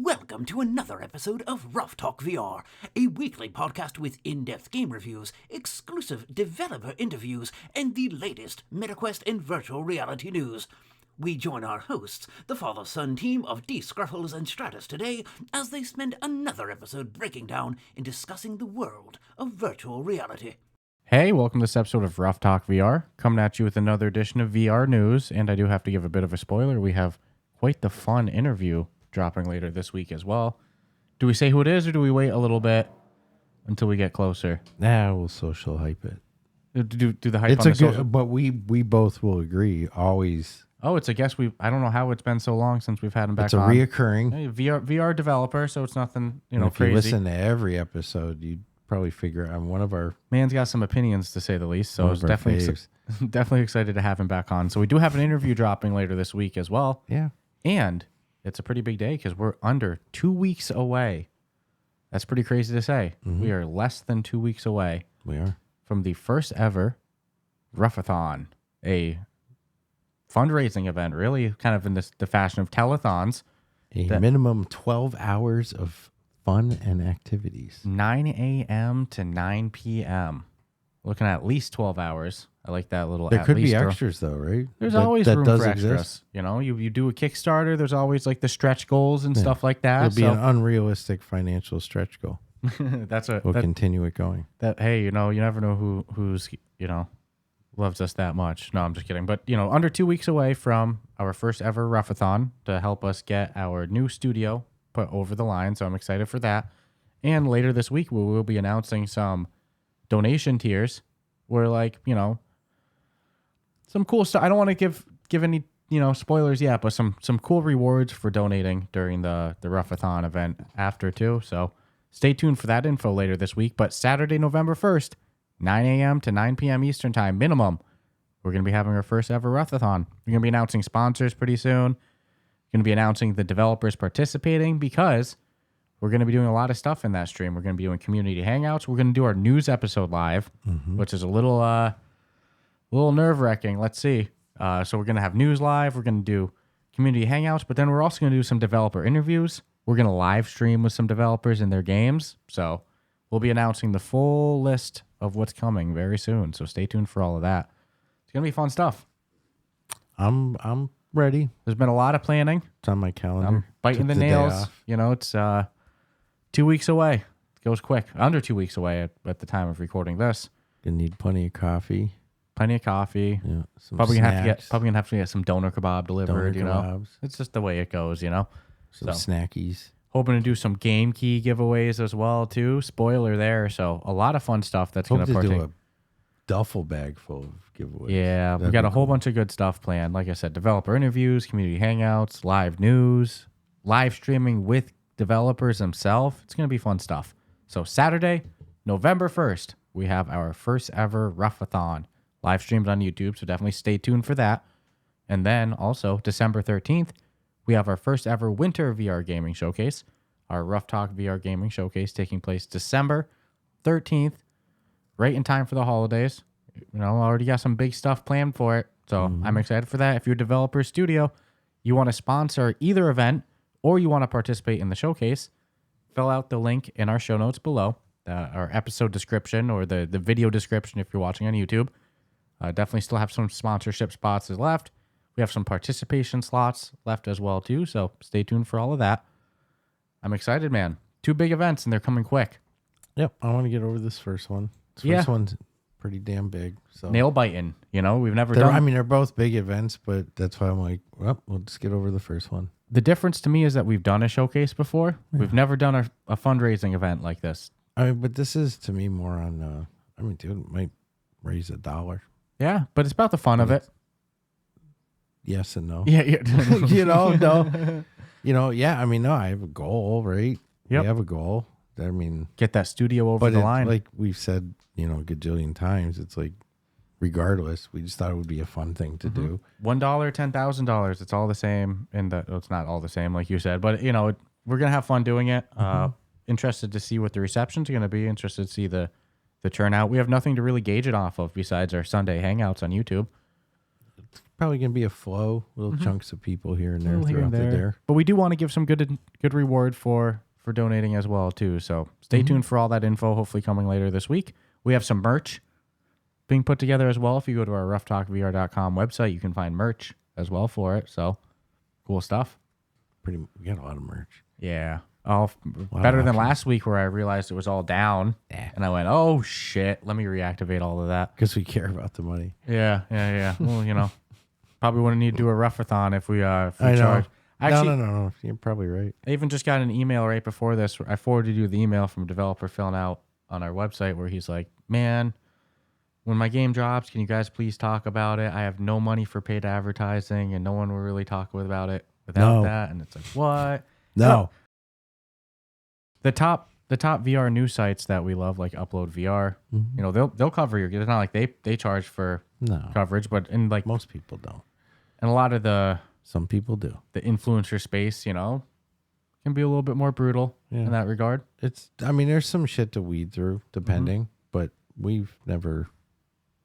Welcome to another episode of Ruff Talk VR, a weekly podcast with in-depth game reviews, exclusive developer interviews, and the latest MetaQuest and virtual reality news. We join our hosts, the father-son team of D. Scruffles and Stratus today, as they spend another episode breaking down and discussing the world of virtual reality. Hey, welcome to this episode of Ruff Talk VR, coming at you with another edition of VR news, and I do have to give a bit of a spoiler. We have quite the fun interview dropping later this week as well. Do we say who it is, or do we wait a little bit until we get closer? Nah, we'll social hype it. Do the hype It's on a the good, social? but we both will agree. Always, Oh, it's a guest. I don't know how it's been so long since we've had him back it's a on. reoccurring. Hey, VR developer, so it's nothing If crazy. you listen to every episode, you'd probably figure I'm one of our Man's got some opinions, to say the least, so I was definitely definitely excited to have him back on. So we do have an interview dropping later this week as well. Yeah, And it's a pretty big day because we're under 2 weeks away. That's pretty crazy to say. Mm-hmm. We are less than 2 weeks away we are. from the first ever Ruffathon, a fundraising event, really kind of in the fashion of telethons. A minimum 12 hours of fun and activities. 9 a.m. to 9 p.m. Looking at least 12 hours. I like that little There at could be least extras though, right? There's That- always that room does for extras. exist. You do a Kickstarter. There's always like the stretch goals and stuff like that. It'll be an unrealistic financial stretch goal. We'll continue it going. Hey, you never know who's loves us that much. No, I'm just kidding. But under 2 weeks away from our first ever Ruffathon to help us get our new studio put over the line. So I'm excited for that. And later this week we will be announcing some donation tiers where some cool stuff. I don't want to give any spoilers yet, but some cool rewards for donating during the Ruffathon event after too. So stay tuned for that info later this week. But Saturday, November 1st, 9 a.m. to 9 p.m. Eastern time minimum, we're going to be having our first ever Ruffathon. We're going to be announcing sponsors pretty soon. Going to be announcing the developers participating because we're going to be doing a lot of stuff in that stream. We're going to be doing community hangouts. We're going to do our news episode live, which is a little nerve-wracking. Let's see. So we're going to have news live. We're going to do community hangouts, but then we're also going to do some developer interviews. We're going to live stream with some developers in their games. So we'll be announcing the full list of what's coming very soon. So stay tuned for all of that. It's going to be fun stuff. I'm ready. There's been a lot of planning. It's on my calendar. I'm biting Took the day nails. off. It's 2 weeks away. It goes quick. Under 2 weeks away at the time of recording this. Gonna need plenty of coffee. Plenty of coffee. Yeah, some Probably gonna snacks, have to get some doner kebab delivered. doner kebabs, It's just the way it goes. some So. snackies. Hoping to do some game key giveaways as well too. Spoiler there. So a lot of fun stuff that's Hope gonna to partake. do a duffel bag full of giveaways. Yeah, we That'd got be a whole cool. bunch of good stuff planned. Like I said, developer interviews, community hangouts, live news, live streaming with developers themselves. It's going to be fun stuff. So Saturday, November 1st, we have our first ever Ruffathon live streamed on YouTube. So definitely stay tuned for that. And then also December 13th, we have our first ever winter VR gaming showcase, our Ruff Talk VR gaming showcase taking place December 13th. Right in time for the holidays. Already got some big stuff planned for it. So I'm excited for that. If you're a developer studio, you want to sponsor either event or you want to participate in the showcase, fill out the link in our show notes below, our episode description or the video description if you're watching on YouTube. Definitely still have some sponsorship spots left. We have some participation slots left as well too. So stay tuned for all of that. I'm excited, man. 2 big events and they're coming quick. Yep, I want to get over this first one. This first one's pretty damn big. So Nail biting. We've never done. I mean, they're both big events, but that's why I'm like, well, we'll just get over the first one. The difference to me is that we've done a showcase before. Yeah. We've never done a fundraising event like this. I mean, but this is to me more on. Dude, it might raise $1. Yeah, but it's about the fun of it. Yes and no. Yeah. No. Yeah. I mean, no. I have a goal, right? Yep. We have a goal. Get that studio over the line. Like we've said, a gajillion times, it's like, regardless, we just thought it would be a fun thing to do. $1, $10,000. It's all the same. It's not all the same, like you said, but we're gonna have fun doing it. Interested to see what the reception's gonna be. Interested to see the turnout. We have nothing to really gauge it off of besides our Sunday hangouts on YouTube. probably gonna be a flow, little chunks of people here and there Little here throughout and the day. But we do want to give some good reward for donating as well too. So stay tuned for all that info. Hopefully coming later this week. We have some merch being put together as well. If you go to our rufftalkvr.com website, you can find merch as well for it. So cool stuff. We got a lot of merch. Yeah. Oh, better than last week where I realized it was all down. Yeah. And I went, oh, shit. Let me reactivate all of that. Because we care about the money. Yeah. Well, probably wouldn't need to do a Ruffathon if we I charge. know. Actually, No. You're probably right. I even just got an email right before this. I forwarded you the email from a developer filling out on our website where he's like, man, when my game drops, can you guys please talk about it? I have no money for paid advertising and no one will really talk about it without that. And it's like, what? No. The top VR news sites that we love, like Upload VR, they'll cover your. It's not like they charge for coverage, but in like most people don't, and a lot of some people do. The influencer space, can be a little bit more brutal in that regard. There's some shit to weed through, depending, but we've never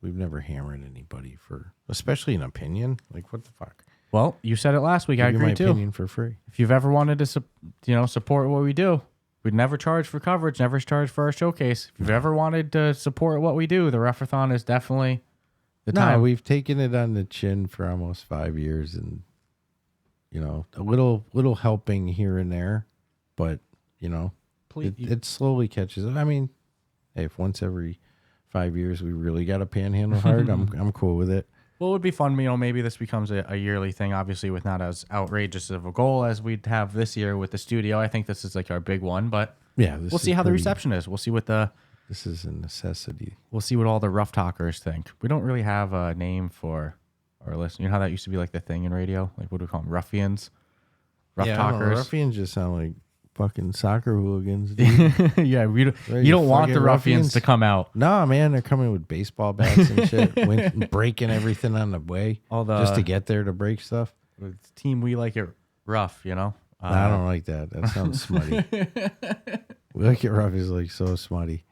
hammered anybody for, especially an opinion. Like, what the fuck? Well, you said it last week. I agree my too. Opinion for free. If you've ever wanted to, support what we do. We'd never charge for coverage, never charge for our showcase. If you've ever wanted to support what we do, the Ruffathon is definitely the time. We've taken it on the chin for almost 5 years, and a little helping here and there, but it slowly catches up. Hey, if once every 5 years we really got to panhandle hard, I'm cool with it. Well, it would be fun, maybe this becomes a yearly thing, obviously with not as outrageous of a goal as we'd have this year with the studio. I think this is like our big one, but yeah, we'll see how the reception is. We'll see what this is a necessity. We'll see what all the Ruff Talkers think. We don't really have a name for our listeners. You know how that used to be like the thing in radio? Like, what do we call them? Ruffians? Ruff Talkers? Ruffians just sound like fucking soccer hooligans, dude. Yeah, you don't want the ruffians to come out. No, man, they're coming with baseball bats and shit, breaking everything on the way, just to get there to break stuff. The team we like it rough, I don't like that. That sounds smutty. We like it rough is like so smutty.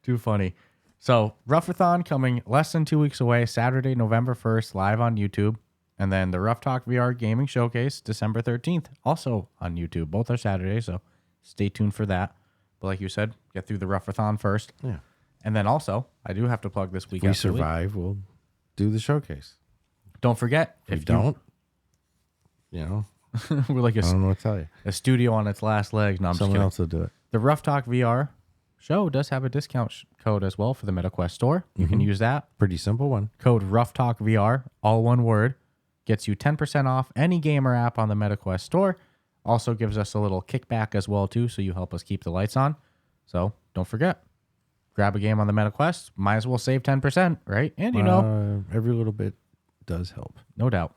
Too funny. So Ruffathon coming less than 2 weeks away, Saturday, November 1st, live on YouTube. And then the Ruff Talk VR Gaming Showcase, December 13th, also on YouTube. Both are Saturday, so stay tuned for that. But like you said, get through the Ruffathon first. Yeah. And then also, I do have to plug this week. If we survive, we'll do the showcase. Don't forget. If you don't, we're like I don't know what to tell you. A studio on its last legs. No, Someone else will do it. The Ruff Talk VR show does have a discount code as well for the MetaQuest store. You can use that. Pretty simple one. Code Ruff Talk VR, all one word. Gets you 10% off any gamer app on the MetaQuest store. Also gives us a little kickback as well, too, so you help us keep the lights on. So don't forget, grab a game on the MetaQuest. Might as well save 10%, right? And every little bit does help. No doubt.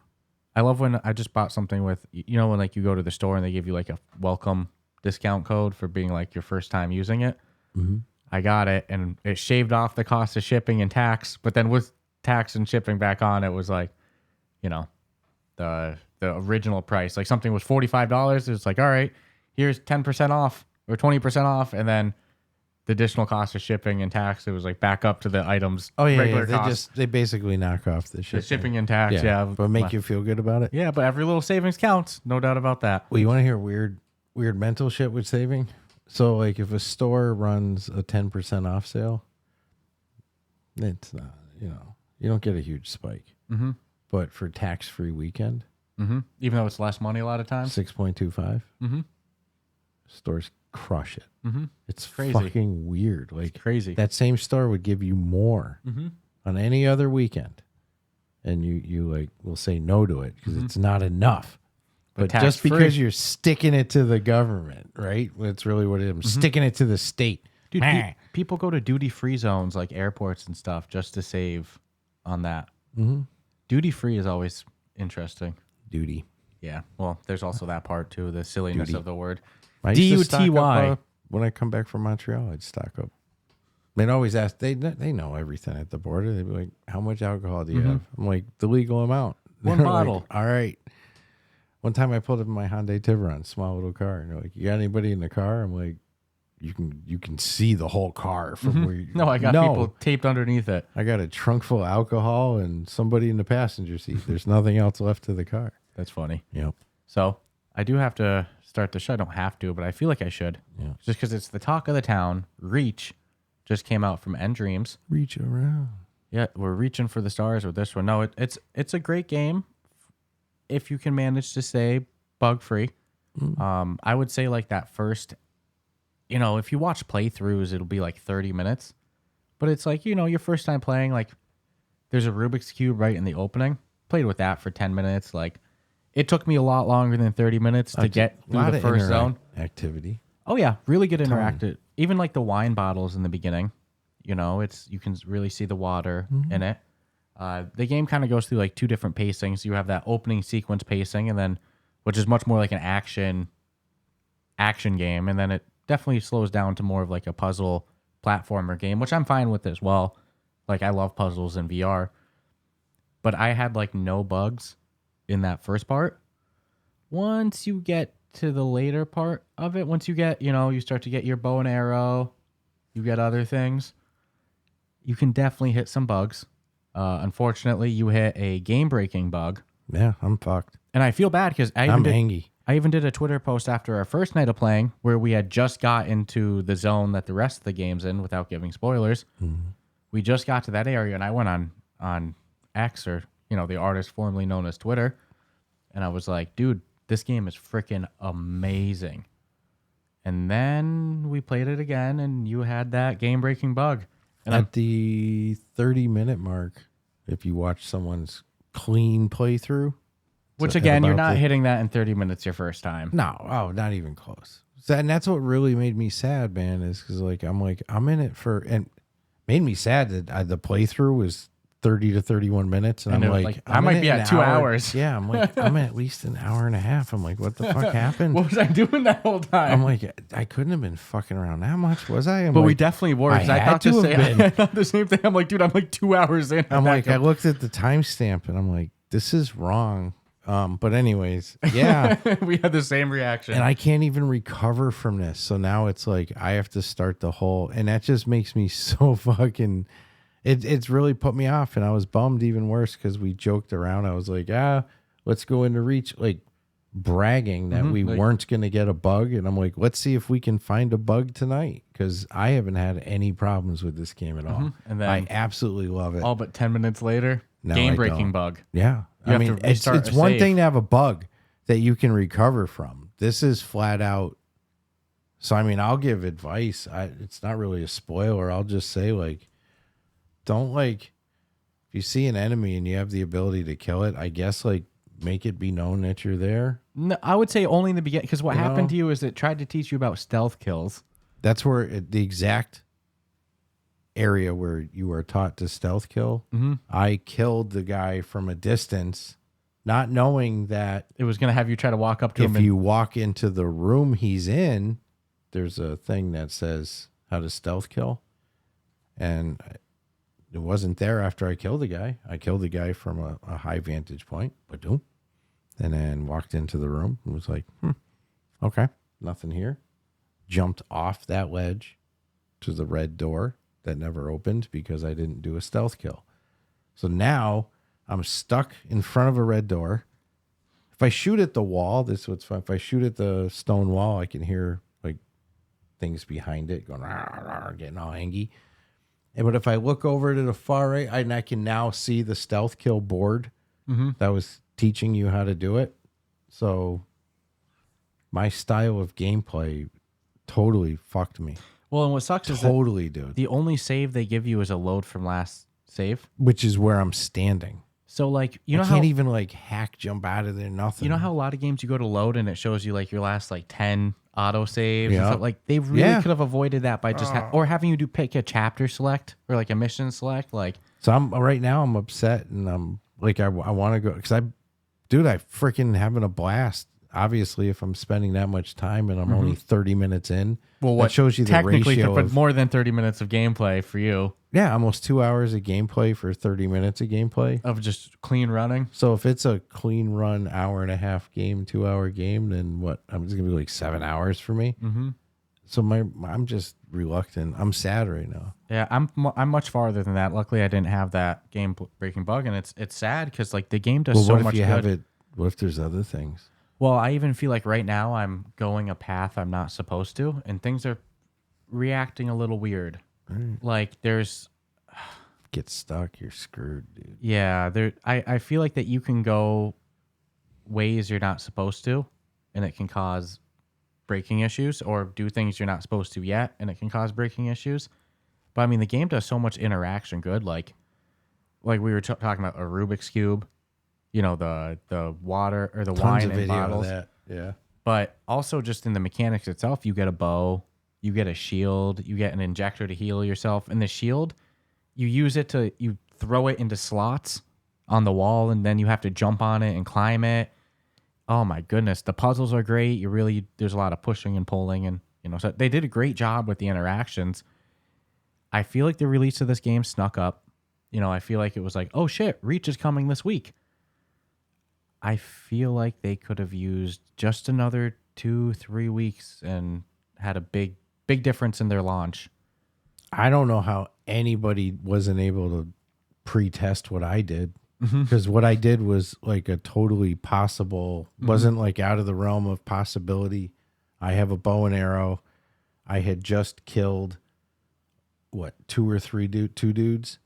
I love when I just bought something with, when like you go to the store and they give you like a welcome discount code for being like your first time using it. Mm-hmm. I got it and it shaved off the cost of shipping and tax, but then with tax and shipping back on, it was like, the original price. Like something was $45. It's like, all right, here's 10% off or 20% off. And then the additional cost of shipping and tax, it was like back up to the items. Oh, yeah. Regular Yeah. cost. They basically knock off the shipping. The shipping and tax, yeah. But make you feel good about it. Yeah, but every little savings counts. No doubt about that. Well, you want to hear weird mental shit with saving? So, like, if a store runs a 10% off sale, it's not, you don't get a huge spike. Mm-hmm. But for tax-free weekend, even though it's less money a lot of times, 6.25, stores crush it. Mm-hmm. It's crazy. Fucking weird. Like it's crazy. That same store would give you more on any other weekend, and you like will say no to it because it's not enough. But just because you're sticking it to the government, right? That's really what it is. I'm sticking it to the state. Dude, people go to duty-free zones like airports and stuff just to save on that. Mm-hmm. Duty-free is always interesting. Duty. Yeah. Well, there's also that part, too, the silliness of the word. D-U-T-Y. When I come back from Montreal, I'd stock up. They'd always ask, they know everything at the border. They'd be like, how much alcohol do you have? I'm like, the legal amount. One bottle. Like, all right. One time I pulled up in my Hyundai Tiburon, small little car. And they're like, you got anybody in the car? I'm like, you can see the whole car from where you. No, I got people taped underneath it. I got a trunk full of alcohol and somebody in the passenger seat. There's nothing else left of the car. That's funny. Yep. So I do have to start the show. I don't have to, but I feel like I should. Yeah. Just because it's the talk of the town. Reach just came out from End Dreams. Reach around. Yeah, we're reaching for the stars with this one. No, it's a great game if you can manage to stay bug free. I would say like that first, if you watch playthroughs, it'll be like 30 minutes. But it's like, your first time playing, like there's a Rubik's Cube right in the opening. Played with that for 10 minutes. Like it took me a lot longer than 30 minutes to get through the first zone. Activity. Oh yeah, really good interactive. Even like the wine bottles in the beginning. You can really see the water in it. The game kind of goes through like two different pacings. You have that opening sequence pacing, and then which is much more like an action game, and then it definitely slows down to more of like a puzzle platformer game, which I'm fine with as well. Like I love puzzles in VR, but I had like no bugs in that first part. Once you get to the later part of it, once you get, you start to get your bow and arrow, you get other things. You can definitely hit some bugs. Unfortunately, you hit a game-breaking bug. Yeah, I'm fucked. And I feel bad because I'm angry. I even did a Twitter post after our first night of playing where we had just got into the zone that the rest of the game's in without giving spoilers. Mm-hmm. We just got to that area, and I went on X, or, the artist formerly known as Twitter, and I was like, dude, this game is freaking amazing. And then we played it again, and you had that game-breaking bug. And at the 30-minute mark, if you watch someone's clean playthrough, which again, you're not hitting that in 30 minutes your first time. No, not even close. And that's what really made me sad, man, is because I'm in it for, and made me sad that the playthrough was 30 to 31 minutes, and I'm like, I might be at 2 hours. Yeah, I'm like, I'm at least an hour and a half. I'm like, what the fuck happened? What was I doing that whole time? I'm like, I couldn't have been fucking around that much, was I? But we definitely were. I thought the same thing. I'm like, dude, I'm like 2 hours in. I'm like, I looked at the timestamp, and I'm like, this is wrong. But anyways, yeah, we had the same reaction, and I can't even recover from this. So now it's like I have to start the whole, and that just makes me so fucking. It's really put me off, and I was bummed even worse because we joked around. I was like, let's go into Reach, like bragging that we weren't going to get a bug. And I'm like, let's see if we can find a bug tonight, because I haven't had any problems with this game at all. And then I absolutely love it. All but 10 minutes later, game-breaking bug. Yeah. I mean, it's one thing to have a bug that you can recover from. This is flat out. So, I mean, I'll give advice. It's not really a spoiler. I'll just say, like, don't, like, if you see an enemy and you have the ability to kill it, I guess, like, make it be known that you're there. No, I would say only in the beginning, because what happened to you is it tried to teach you about stealth kills. That's where the exact area where you are taught to stealth kill. I killed the guy from a distance, not knowing that it was going to have you try to walk up to him. If you walk into the room he's in, there's a thing that says how to stealth kill. And it wasn't there after I killed the guy. I killed the guy from a high vantage point, and then walked into the room and was like, okay, nothing here. Jumped off that ledge to the red door that never opened because I didn't do a stealth kill. So now I'm stuck in front of a red door. If I shoot at the wall, this is what's fun. If I shoot at the stone wall, I can hear like things behind it going, rah, rah, getting all angry. But if I look over to the far right, I can now see the stealth kill board that was teaching you how to do it. So my style of gameplay totally fucked me. Well, and what sucks is dude. The only save they give you is a load from last save, which is where I'm standing. So like, I can't even like hack jump out of there, nothing. You know how a lot of games you go to load and it shows you like your last like 10 auto saves and stuff? Like they really could have avoided that by just or having you pick a chapter select or like a mission select. Like, so I'm right now I'm upset, and I'm like I want to go because I freaking having a blast. Obviously, if I'm spending that much time and I'm only 30 minutes in, well, that shows you the ratio but more than 30 minutes of gameplay for you. Yeah, almost 2 hours of gameplay for 30 minutes of gameplay. Of just clean running. So if it's a clean run, hour and a half game, 2 hour game, then what? It's going to be like 7 hours for me. So I'm just reluctant. I'm sad right now. Yeah, I'm much farther than that. Luckily, I didn't have that game breaking bug, and it's sad because like the game does so what much if you good. have it? What if there's other things? Well, I even feel like right now I'm going a path I'm not supposed to, and things are reacting a little weird. Right. Like there's Get stuck, you're screwed, dude. yeah, I feel like that you can go ways you're not supposed to, and it can cause breaking issues, or do things you're not supposed to yet, and it can cause breaking issues. But I mean, the game does so much interaction good. Like we were talking about a Rubik's Cube, you know, the water or the Tons wine of in video bottles. of that. Yeah. But also just in the mechanics itself, you get a bow, you get a shield, you get an injector to heal yourself. And the shield, you use it you throw it into slots on the wall, and then you have to jump on it and climb it. Oh my goodness. The puzzles are great. There's a lot of pushing and pulling, and, you know, so they did a great job with the interactions. I feel like the release of this game snuck up. You know, I feel like it was like, oh shit, Reach is coming this week. I feel like they could have used just another 2-3 weeks and had a big difference in their launch. I don't know how anybody wasn't able to pre-test what I did, because what I did was like a totally possible, wasn't like out of the realm of possibility. I have a bow and arrow. I had just killed two dudes.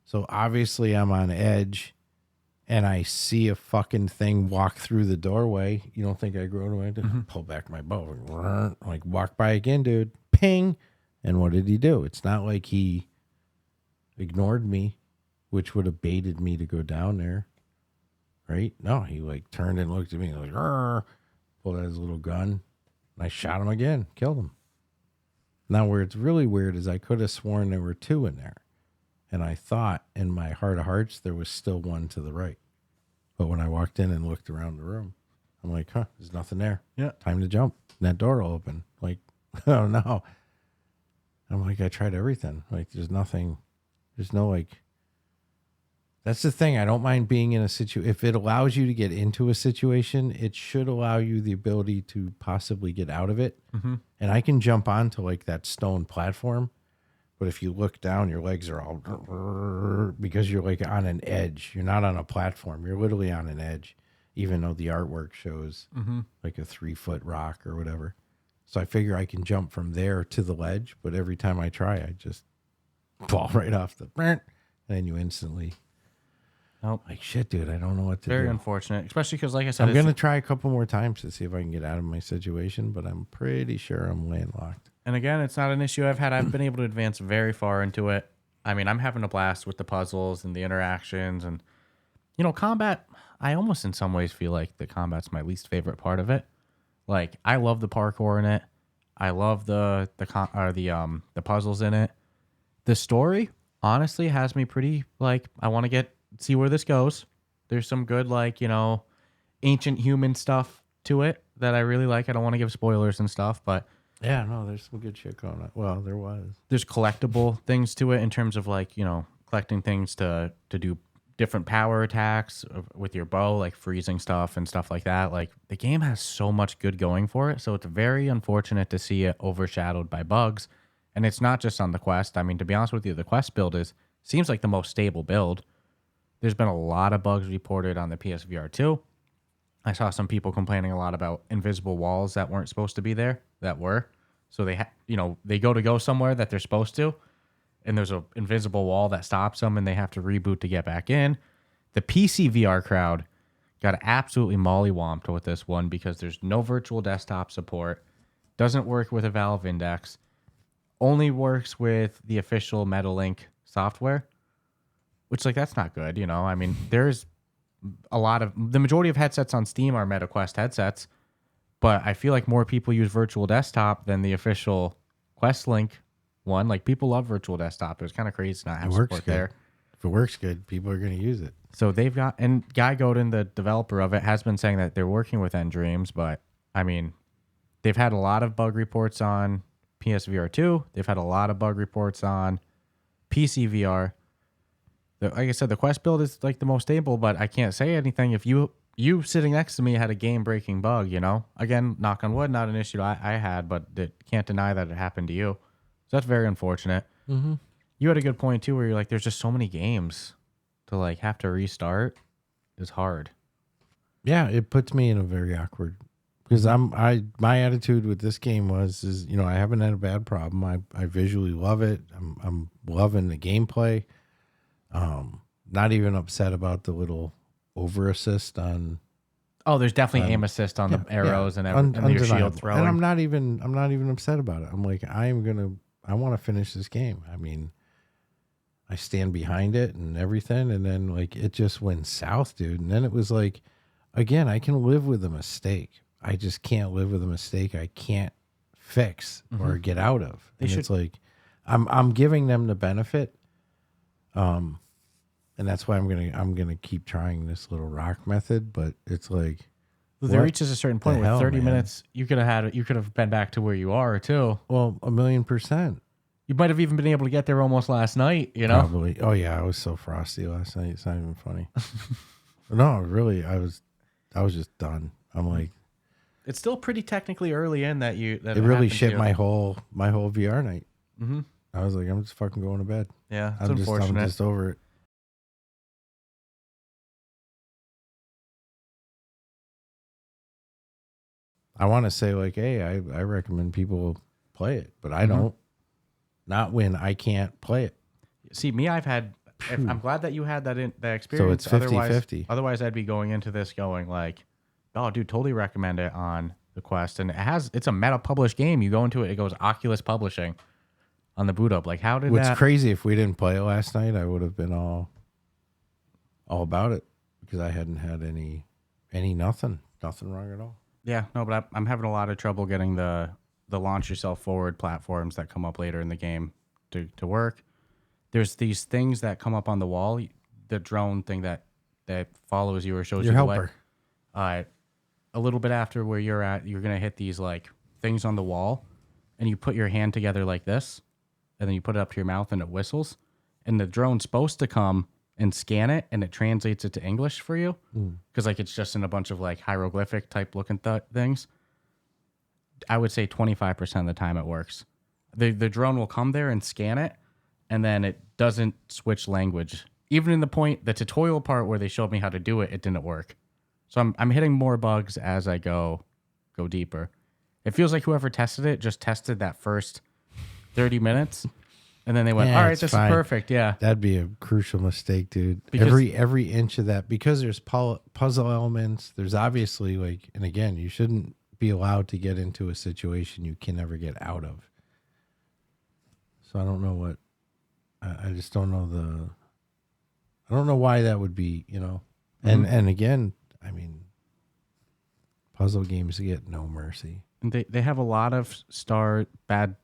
So obviously I'm on edge, and I see a fucking thing walk through the doorway. You don't think I go away to pull back my bow, like walk by again, dude, ping. And what did he do? It's not like he ignored me, which would have baited me to go down there, right? No, he like turned and looked at me like, pulled out his little gun, and I shot him again, killed him. Now, where it's really weird is I could have sworn there were two in there, and I thought in my heart of hearts there was still one to the right. But when I walked in and looked around the room, I'm like, there's nothing there. Yeah. Time to jump. And that door will open. Like, oh no. I'm like, I tried everything. Like, there's nothing. There's no like. That's the thing. I don't mind being in a situation. If it allows you to get into a situation, it should allow you the ability to possibly get out of it. And I can jump onto like that stone platform. But if you look down, your legs are all because you're like on an edge. You're not on a platform. You're literally on an edge, even though the artwork shows like a 3-foot rock or whatever. So I figure I can jump from there to the ledge. But every time I try, I just fall right off the, and then you instantly. Nope. Like, shit, dude, I don't know what to do. Very unfortunate, especially because, like I said, I'm going to try a couple more times to see if I can get out of my situation, but I'm pretty sure I'm landlocked. And again, it's not an issue I've had. I've been able to advance very far into it. I mean, I'm having a blast with the puzzles and the interactions. And, you know, combat, I almost in some ways feel like the combat's my least favorite part of it. Like, I love the parkour in it. I love the puzzles in it. The story, honestly, has me pretty, like, I want to see where this goes. There's some good, like, you know, ancient human stuff to it that I really like. I don't want to give spoilers and stuff, but yeah, no, there's some good shit going on. Well, there was. There's collectible things to it in terms of, like, you know, collecting things to do different power attacks with your bow, like freezing stuff and stuff like that. Like, the game has so much good going for it, so it's very unfortunate to see it overshadowed by bugs. And it's not just on the Quest. I mean, to be honest with you, the Quest build seems like the most stable build. There's been a lot of bugs reported on the PSVR 2. I saw some people complaining a lot about invisible walls that weren't supposed to be there, that were. So they go somewhere that they're supposed to, and there's an invisible wall that stops them, and they have to reboot to get back in. The PC VR crowd got absolutely mollywomped with this one because there's no virtual desktop support, doesn't work with a Valve Index, only works with the official MetaLink software. Which, like, that's not good, you know? I mean, there's the majority of headsets on Steam are MetaQuest headsets, but I feel like more people use Virtual Desktop than the official Quest Link one. Like, people love Virtual Desktop. It was kind of crazy to not have support there. If it works good, people are going to use it. So they've got, and Guy Godin, the developer of it, has been saying that they're working with Dreams, but, I mean, they've had a lot of bug reports on PSVR 2. They've had a lot of bug reports on PC VR. Like I said, the Quest build is like the most stable, but I can't say anything. If you you sitting next to me had a game-breaking bug, you know? Again, knock on wood, not an issue I had, but can't deny that it happened to you. So that's very unfortunate. Mm-hmm. You had a good point, too, where you're like, there's just so many games to, like, have to restart is hard. Yeah, it puts me in a very awkward... Because my attitude with this game is I haven't had a bad problem. I visually love it. I'm loving the gameplay. Not even upset about the little over assist on. Oh, there's definitely aim assist on the arrows and your shield throwing. And I'm not even upset about it. I'm like, I want to finish this game. I mean, I stand behind it and everything, and then like it just went south, dude. And then it was like, again, I can live with a mistake. I just can't live with a mistake I can't fix or get out of. It's like I'm giving them the benefit. And that's why I'm gonna keep trying this little rock method, but it's like there reaches a certain point where 30 minutes you could have been back to where you are too. Well, 1,000,000%. You might have even been able to get there almost last night, you know? Probably. Oh yeah, I was so frosty last night. It's not even funny. No, really, I was just done. I'm like, it's still pretty technically early in that it really shit my whole VR night. Mm-hmm. I was like, I'm just fucking going to bed. Yeah, it's unfortunate. I'm just over it. I want to say like, hey, I recommend people play it, but I don't. Not when I can't play it. See, me, I'm glad that you had that experience. So it's 50-50. Otherwise, I'd be going into this going like, oh, dude, totally recommend it on the Quest. And it's a meta published game. You go into it, it goes Oculus Publishing on the boot up. Like, how did What's crazy, if we didn't play it last night, I would have been all about it because I hadn't had any nothing wrong at all. Yeah, no, but I'm having a lot of trouble getting the launch yourself forward platforms that come up later in the game to work. There's these things that come up on the wall, the drone thing that follows you or shows Your you helper. the way. A little bit after where you're at, you're going to hit these like things on the wall, and you put your hand together like this, and then you put it up to your mouth and it whistles, and the drone's supposed to come and scan it, and it translates it to English for you because like it's just in a bunch of like hieroglyphic type looking things. I would say 25% of the time it works. The drone will come there and scan it, and then it doesn't switch language. Even in the tutorial part where they showed me how to do it, it didn't work. So I'm hitting more bugs as I go deeper. It feels like whoever tested it just tested that first 30 minutes, and then they went, all right, this is perfect. Yeah. That'd be a crucial mistake, dude. Because every inch of that, because there's puzzle elements, there's obviously like, and again, you shouldn't be allowed to get into a situation you can never get out of. So I don't know what, I just don't know I don't know why that would be, and again, I mean, puzzle games get no mercy. And they have a lot of bad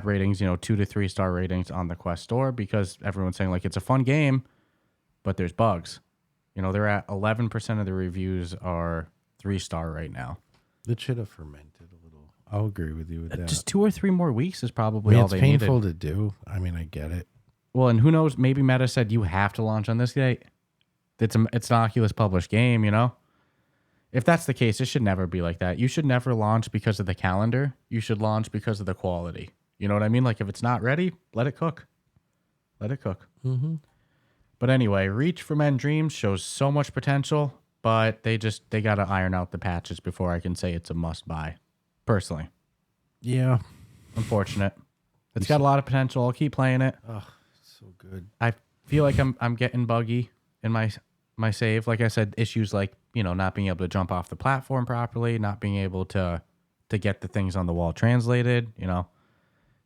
ratings, 2 to 3 star ratings on the Quest store because everyone's saying like it's a fun game, but there's bugs. They're at 11% of the reviews are 3-star right now. It should have fermented a little. I'll agree with you with that. Just 2 or 3 more weeks is probably all they needed. It's painful to do. I mean, I get it. Well, and who knows? Maybe Meta said you have to launch on this date. It's an Oculus published game, If that's the case, it should never be like that. You should never launch because of the calendar. You should launch because of the quality. You know what I mean? Like if it's not ready, let it cook. Let it cook. Mm-hmm. But anyway, Reach for Men Dreams shows so much potential, but they got to iron out the patches before I can say it's a must buy. Personally. Yeah. Unfortunate. It's got a lot of potential. I'll keep playing it. Oh, so good. I feel like I'm getting buggy in my save. Like I said, issues like, not being able to jump off the platform properly, not being able to get the things on the wall translated,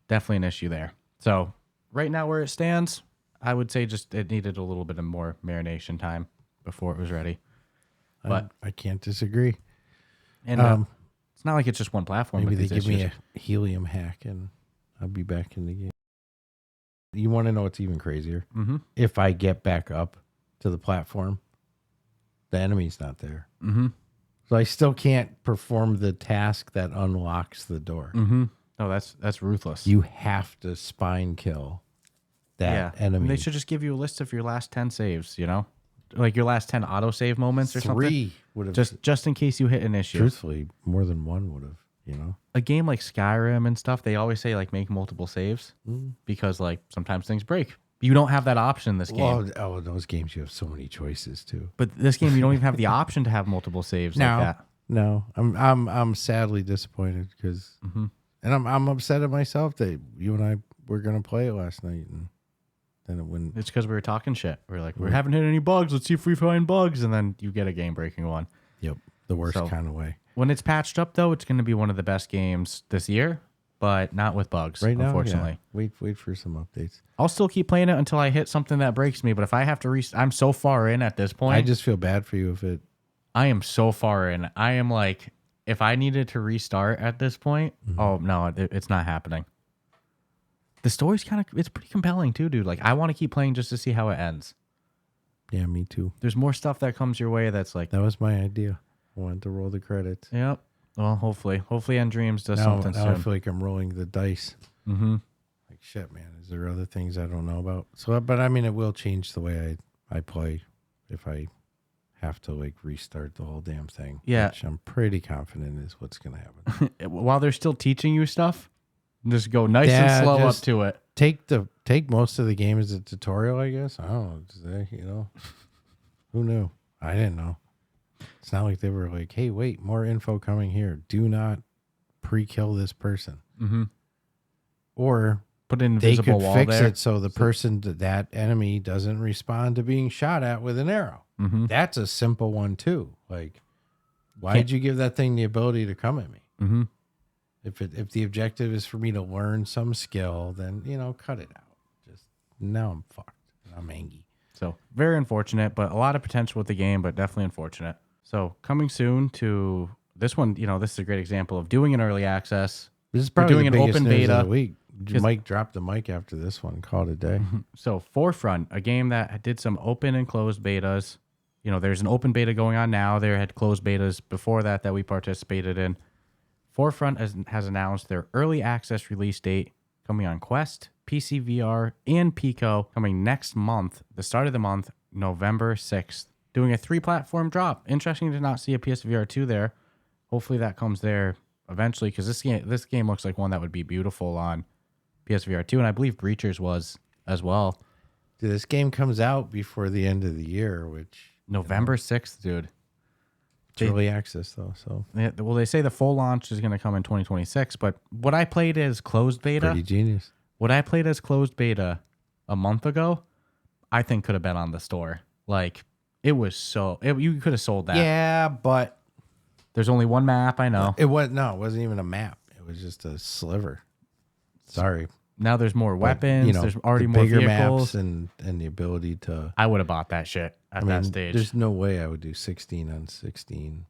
definitely an issue there. So right now where it stands, I would say just it needed a little bit of more marination time before it was ready. But I can't disagree. And it's not like it's just one platform. Maybe they give me a helium hack and I'll be back in the game. You want to know what's even crazier? Mm-hmm. If I get back up to the platform, the enemy's not there. Mm-hmm. So I still can't perform the task that unlocks the door. Mm-hmm. No, that's ruthless. You have to spine kill that enemy. And they should just give you a list of your last 10 saves, like your last 10 autosave moments or something. 3 would have Just in case you hit an issue. Truthfully, more than one would have. You know, a game like Skyrim and stuff, they always say like make multiple saves because like sometimes things break. You don't have that option in this game. Well, those games you have so many choices too. But this game you don't even have the option to have multiple saves like that. No, I'm sadly disappointed because, and I'm upset at myself that you and I were gonna play it last night and then it wouldn't. It's because we were talking shit. We are like, we haven't hit any bugs. Let's see if we find bugs, and then you get a game breaking one. Yep, the worst kind of way. When it's patched up, though, it's going to be one of the best games this year, but not with bugs, right now, unfortunately. Yeah. Wait for some updates. I'll still keep playing it until I hit something that breaks me, but if I have to I'm so far in at this point. I just feel bad for you if it... I am so far in. I am like, if I needed to restart at this point, oh, no, it's not happening. The story's it's pretty compelling, too, dude. Like, I want to keep playing just to see how it ends. Yeah, me too. There's more stuff that comes your way that's like... That was my idea. I wanted to roll the credits. Yep. Well, hopefully End Dreams does something soon. I feel like I'm rolling the dice. Mm-hmm. Like, shit, man. Is there other things I don't know about? So, but I mean, it will change the way I play if I have to like restart the whole damn thing. Yeah. Which I'm pretty confident is what's going to happen. While they're still teaching you stuff, just go nice and slow up to it. Take most of the game as a tutorial, I guess. I don't know. You know, who knew? I didn't know. It's not like they were like, hey, wait, more info coming here. Do not pre-kill this person. Mm-hmm. Or put an they invisible could wall fix there. it so the person, that enemy doesn't respond to being shot at with an arrow. Mm-hmm. That's a simple one, too. Like, why did you give that thing the ability to come at me? Mm-hmm. If the objective is for me to learn some skill, then, you know, cut it out. Just now I'm fucked. I'm angry. So very unfortunate, but a lot of potential with the game, but definitely unfortunate. So coming soon to this one, you know, this is a great example of doing an early access. This is probably doing the an biggest open news beta. of the week. Mike dropped the mic after this one. Call it a day. So Forefront, a game that did some open and closed betas. You know, there's an open beta going on now. There had closed betas before that we participated in. Forefront has announced their early access release date coming on Quest, PC VR, and Pico coming next month, the start of the month, November 6th. Doing a 3-platform drop. Interesting to not see a PSVR 2 there. Hopefully that comes there eventually because this game looks like one that would be beautiful on PSVR 2, and I believe Breachers was as well. Dude, this game comes out before the end of the year, which... November 6th, dude. It's early access, though, so... Yeah, well, they say the full launch is going to come in 2026, but what I played as closed beta... Pretty genius. What I played as closed beta a month ago, I think could have been on the store. Like, it was so... you could have sold that. Yeah, but... There's only one map, I know. It wasn't even a map. It was just a sliver. Sorry. Now there's more weapons. But, you know, there's already the more bigger vehicles. maps and the ability to... I would have bought that shit at that stage. There's no way I would do 16 on 16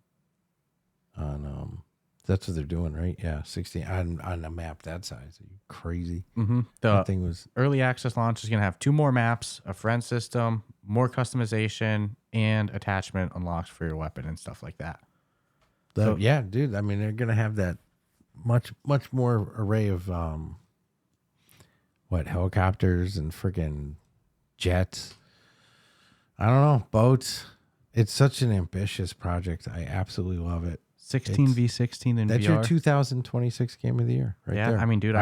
on... That's what they're doing, right? Yeah, 16 on a map that size. Are you crazy? Mm-hmm. That thing was... Early access launch is going to have 2 more maps, a friend system, more customization, and attachment unlocks for your weapon and stuff like that. Yeah, dude. I mean, they're going to have that much more array of helicopters and freaking jets. I don't know, boats. It's such an ambitious project. I absolutely love it. 16v16 in that's VR. Your 2026 game of the year, right there. I mean, dude,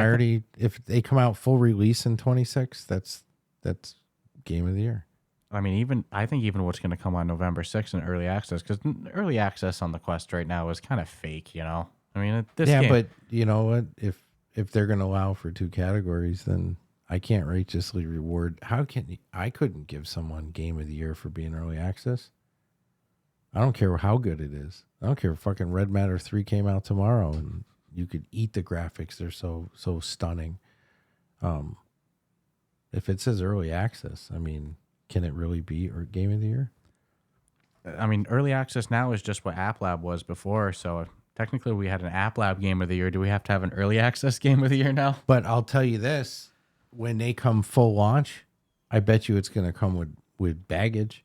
if they come out full release in 26, that's game of the year. I mean, I think even what's going to come on November 6th in early access, because early access on the Quest right now is kind of fake, you know? I mean, game, but you know what? If they're going to allow for 2 categories, then I can't righteously reward. I couldn't give someone game of the year for being early access. I don't care how good it is. I don't care if fucking Red Matter 3 came out tomorrow and you could eat the graphics. They're so stunning. If it says early access, I mean, can it really be game of the year? I mean, early access now is just what App Lab was before. So technically we had an App Lab game of the year. Do we have to have an early access game of the year now? But I'll tell you this, when they come full launch, I bet you it's going to come with baggage.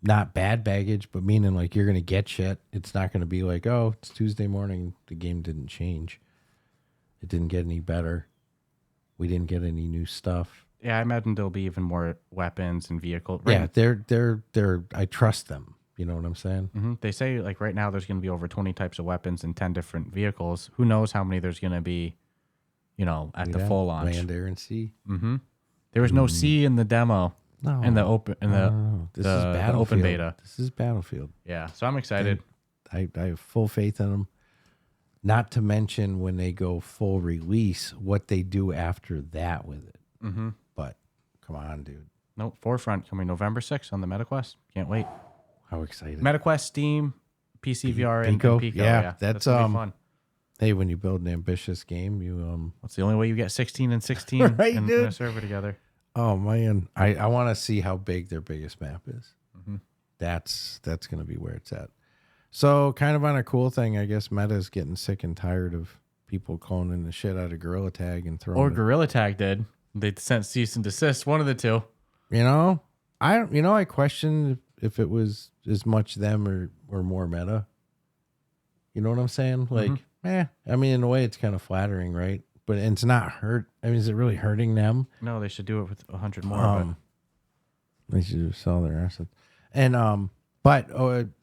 Not bad baggage, but meaning like you're going to get shit. It's not going to be like, oh, it's Tuesday morning. The game didn't change. It didn't get any better. We didn't get any new stuff. Yeah, I imagine there'll be even more weapons and vehicles. Yeah, they're. I trust them. You know what I'm saying? Mm-hmm. They say like right now there's going to be over 20 types of weapons and 10 different vehicles. Who knows how many there's going to be, at the full launch. Land, air, and sea. Mm-hmm. There was no sea in the demo. No, in the open this is Battlefield. the open beta. This is Battlefield. Yeah, so I'm excited. I have full faith in them. Not to mention when they go full release, what they do after that with it. Mm-hmm. But come on, dude. Nope, Forefront coming November 6th on the MetaQuest. Can't wait. How excited! MetaQuest, Steam, PC VR, and Pico. Yeah, that's gonna be fun. Hey, when you build an ambitious game, you That's the only way you get 16 and 16 right, in dude? a server together. Oh man, I want to see how big their biggest map is. Mm-hmm. That's going to be where it's at. So, kind of on a cool thing, I guess Meta's getting sick and tired of people cloning the shit out of Gorilla Tag and throwing. Or Gorilla Tag did. They sent cease and desist. One of the two. I questioned if it was as much them or more Meta. You know what I'm saying? Like, I mean, in a way, it's kind of flattering, right? But it's not hurt. I mean, is it really hurting them? No, they should do it with 100 more. They should just sell their assets. And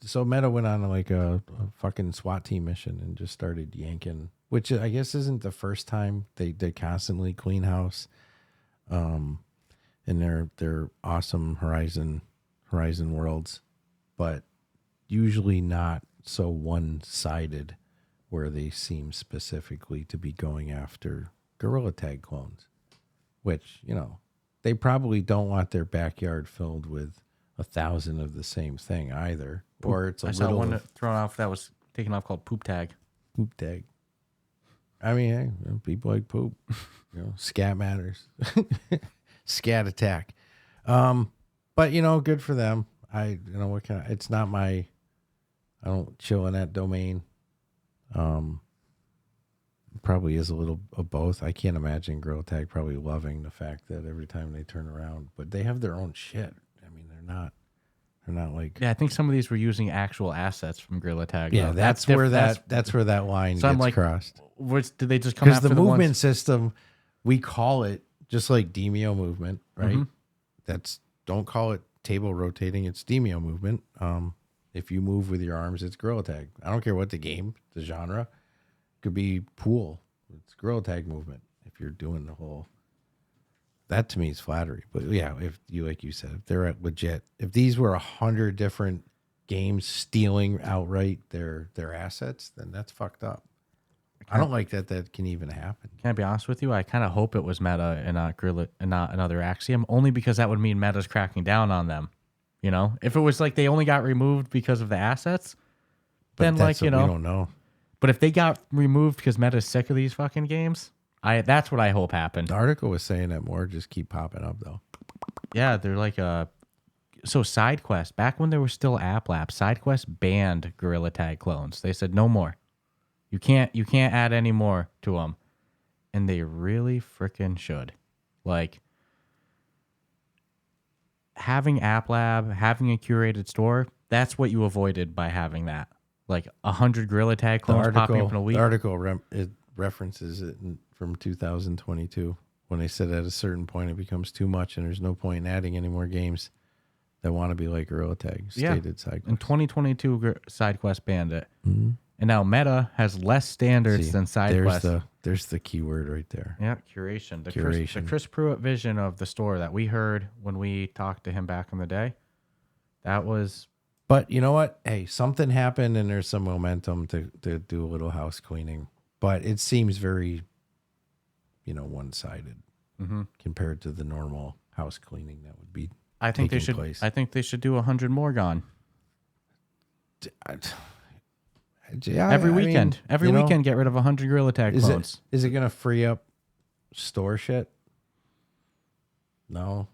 so Meta went on like a fucking SWAT team mission and just started yanking, which I guess isn't the first time. They constantly clean house, in their awesome Horizon worlds, but usually not so one-sided, where they seem specifically to be going after Gorilla Tag clones, which, they probably don't want their backyard filled with 1,000 of the same thing either. Or it's I saw one thrown off that was taken off called Poop Tag. Poop Tag. I mean, hey, people like poop. Scat matters. Scat attack. But good for them. It's not I don't chill in that domain. Probably is a little of both. I can't imagine Gorilla Tag probably loving the fact that every time they turn around, but they have their own shit. I mean, they're not like. Yeah, I think some of these were using actual assets from Gorilla Tag. Yeah, that's where that line gets crossed. Did they just come after the movement system? We call it just like Demio movement, right? Mm-hmm. Don't call it table rotating. It's Demio movement. If you move with your arms, it's Gorilla Tag. I don't care what the genre. Could be pool. It's Gorilla Tag movement. If you're doing the whole, that to me is flattery. But yeah, if you, like you said, if they're legit, if these were 100 different games stealing outright their assets, then that's fucked up. I don't like that can even happen. Can I be honest with you? I kind of hope it was Meta and not Gorilla and not another Axiom, only because that would mean Meta's cracking down on them. If it was like they only got removed because of the assets, then we don't know. But if they got removed because Meta's sick of these fucking games, that's what I hope happened. The article was saying that more just keep popping up though. Yeah, they're like so SideQuest, back when there was still App Lab, SideQuest banned Gorilla Tag clones. They said no more. You can't add any more to them. And they really freaking should. Like, having App Lab, having a curated store, that's what you avoided by having that. Like 100 Gorilla Tag clones popping up in a week. The article it references it from 2022 when they said at a certain point it becomes too much and there's no point in adding any more games that want to be like Gorilla Tag. Stated SideQuest. In 2022, SideQuest banned it. Mm-hmm. And now Meta has less standards than SideQuest. There's the keyword right there. Yeah, curation. The Chris Pruitt vision of the store that we heard when we talked to him back in the day, that was... But you know what? Hey, something happened and there's some momentum to do a little house cleaning. But it seems very, one-sided compared to the normal house cleaning that would be taking place. I think they should do 100 more gone. Every weekend, get rid of 100 Gorilla Tag clones. Is it going to free up store shit? No.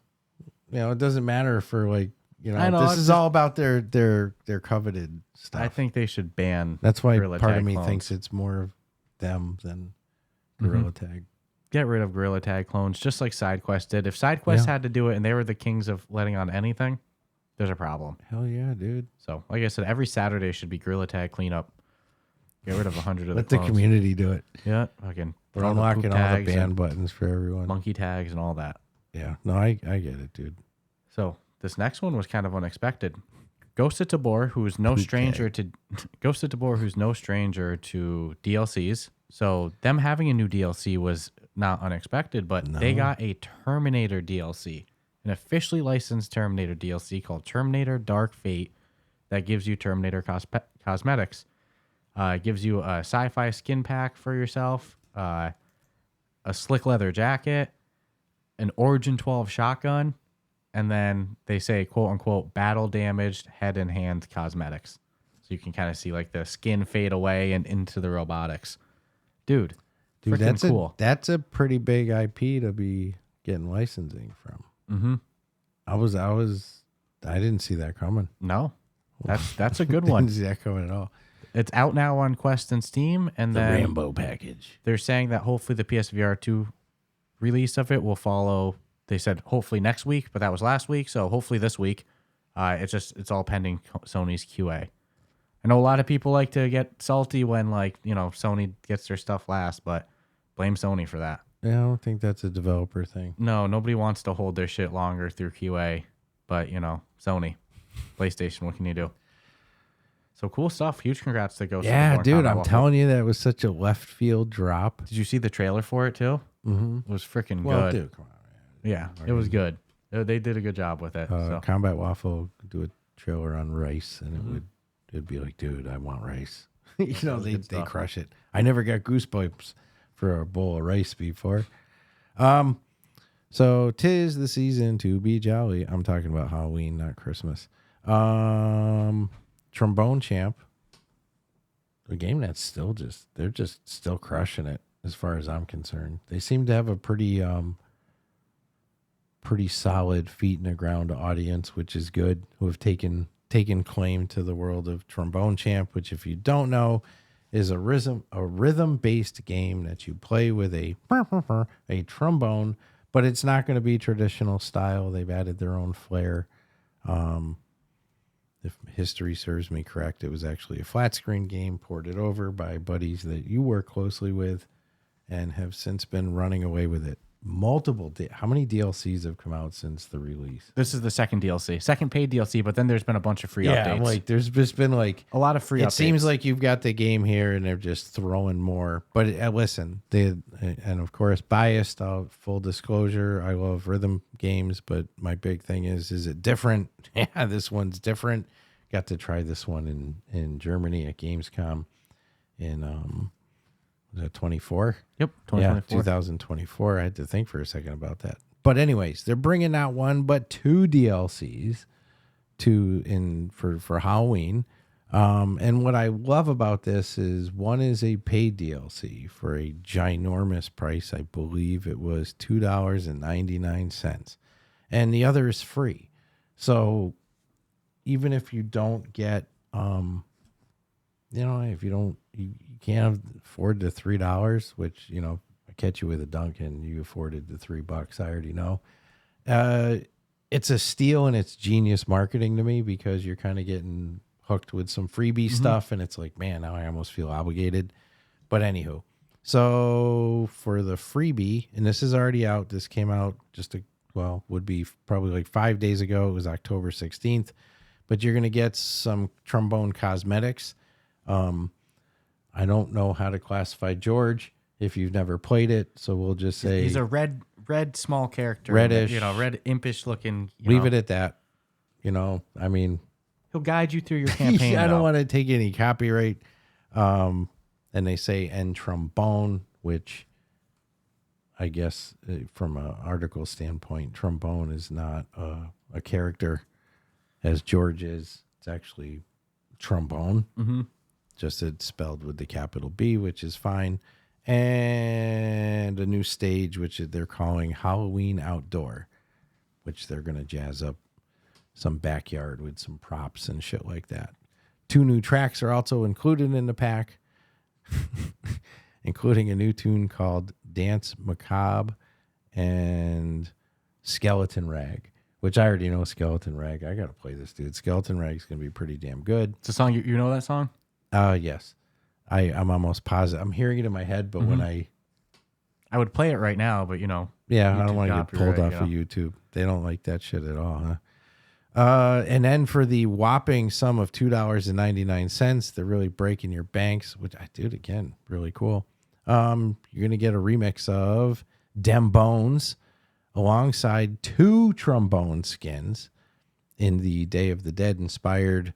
It doesn't matter for like, this is all about their coveted stuff. I think they should ban. That's why Gorilla part Tag of me clones. thinks it's more of them than Gorilla Tag. Get rid of Gorilla Tag clones, just like SideQuest did. If SideQuest had to do it and they were the kings of letting on anything, there's a problem. Hell yeah, dude. So, like I said, every Saturday should be Gorilla Tag cleanup. Get rid of 100 of the clones. Let the community do it. Yeah, fucking. We're unlocking all the ban buttons for everyone. Monkey tags and all that. Yeah. No, I get it, dude. So this next one was kind of unexpected. Ghost of Tabor, who's no stranger to DLCs. So them having a new DLC was not unexpected, but they got a Terminator DLC, an officially licensed Terminator DLC called Terminator Dark Fate that gives you Terminator cosmetics. It gives you a sci-fi skin pack for yourself, a slick leather jacket, an Origin 12 shotgun, and then they say, quote unquote, battle damaged head and hand cosmetics. So you can kind of see like the skin fade away and into the robotics. Dude, that's cool. That's a pretty big IP to be getting licensing from. Mm-hmm. I didn't see that coming. No, that's a good one. Didn't see that coming at all. It's out now on Quest and Steam, and The then Rambo package. they're saying that hopefully the PSVR 2 release of it will follow. They said hopefully next week, but that was last week, so hopefully this week. It's all pending Sony's QA. I know a lot of people like to get salty when Sony gets their stuff last, but blame Sony for that. Yeah, I don't think that's a developer thing. No, nobody wants to hold their shit longer through QA, but Sony, PlayStation, what can you do? So cool stuff. Huge congrats to Ghost. Yeah, dude, I'm telling you, that was such a left field drop. Did you see the trailer for it too? Mm-hmm. It was freaking well, good. Dude, come on, man. Yeah, it was good. They did a good job with it. Combat Waffle do a trailer on rice, and it'd be like, dude, I want rice. They crush it. I never got goosebumps for a bowl of rice before. So 'tis the season to be jolly. I'm talking about Halloween, not Christmas. Trombone Champ, a game that's still they're still crushing it as far as I'm concerned. They seem to have a pretty solid feet in the ground audience, which is good, who have taken claim to the world of Trombone Champ, which, if you don't know, is a rhythm-based game that you play with a trombone, but it's not going to be traditional style. They've added their own flair. If history serves me correct, it was actually a flat screen game ported over by buddies that you work closely with and have since been running away with it. How many DLCs have come out since the release? This is the second paid DLC, but then there's been a bunch of free updates. Yeah, there's just been a lot of free updates. It seems like you've got the game here and they're just throwing more. But listen, and of course, biased, full disclosure, I love rhythm games, but my big thing is it different? Yeah, this one's different. Got to try this one in Germany at Gamescom in was that 24? Yep, 2024. Yeah, 2024. I had to think for a second about that. But anyways, they're bringing out one but two DLCs for Halloween. And what I love about this is one is a paid DLC for a ginormous price. I believe it was $2.99. And the other is free. So even if you don't get if you can't afford the $3, which, I catch you with a Dunkin', you afforded the $3. I already know. It's a steal, and it's genius marketing to me, because you're kind of getting hooked with some freebie stuff, and it's like, man, now I almost feel obligated. But anywho, so for the freebie, and this is already out. This came out would be probably 5 days ago. It was October 16th. But you're going to get some trombone cosmetics. I don't know how to classify George if you've never played it, so we'll just say he's a red small character, reddish, red impish looking. Leave it at that. I mean, he'll guide you through your campaign. I don't want to take any copyright. And they say "and trombone," which I guess from an article standpoint, trombone is not a character as George is. It's actually trombone. Mm-hmm. Just it's spelled with the capital B, which is fine. And a new stage, which they're calling Halloween Outdoor, which they're going to jazz up some backyard with some props and shit like that. 2 new tracks are also included in the pack, including a new tune called Dance Macabre and Skeleton Rag, which I already know Skeleton Rag. I got to play this, dude. Skeleton Rag's going to be pretty damn good. It's a song, you know that song? Yes. I'm almost positive. I'm hearing it in my head, but when I I would play it right now, but Yeah, I YouTube don't want to get pulled copyright, off of YouTube. They don't like that shit at all, huh? And then for the whopping sum of $2.99, they're really breaking your banks, which I did again, really cool. You're gonna get a remix of Dem Bones alongside 2 trombone skins in the Day of the Dead inspired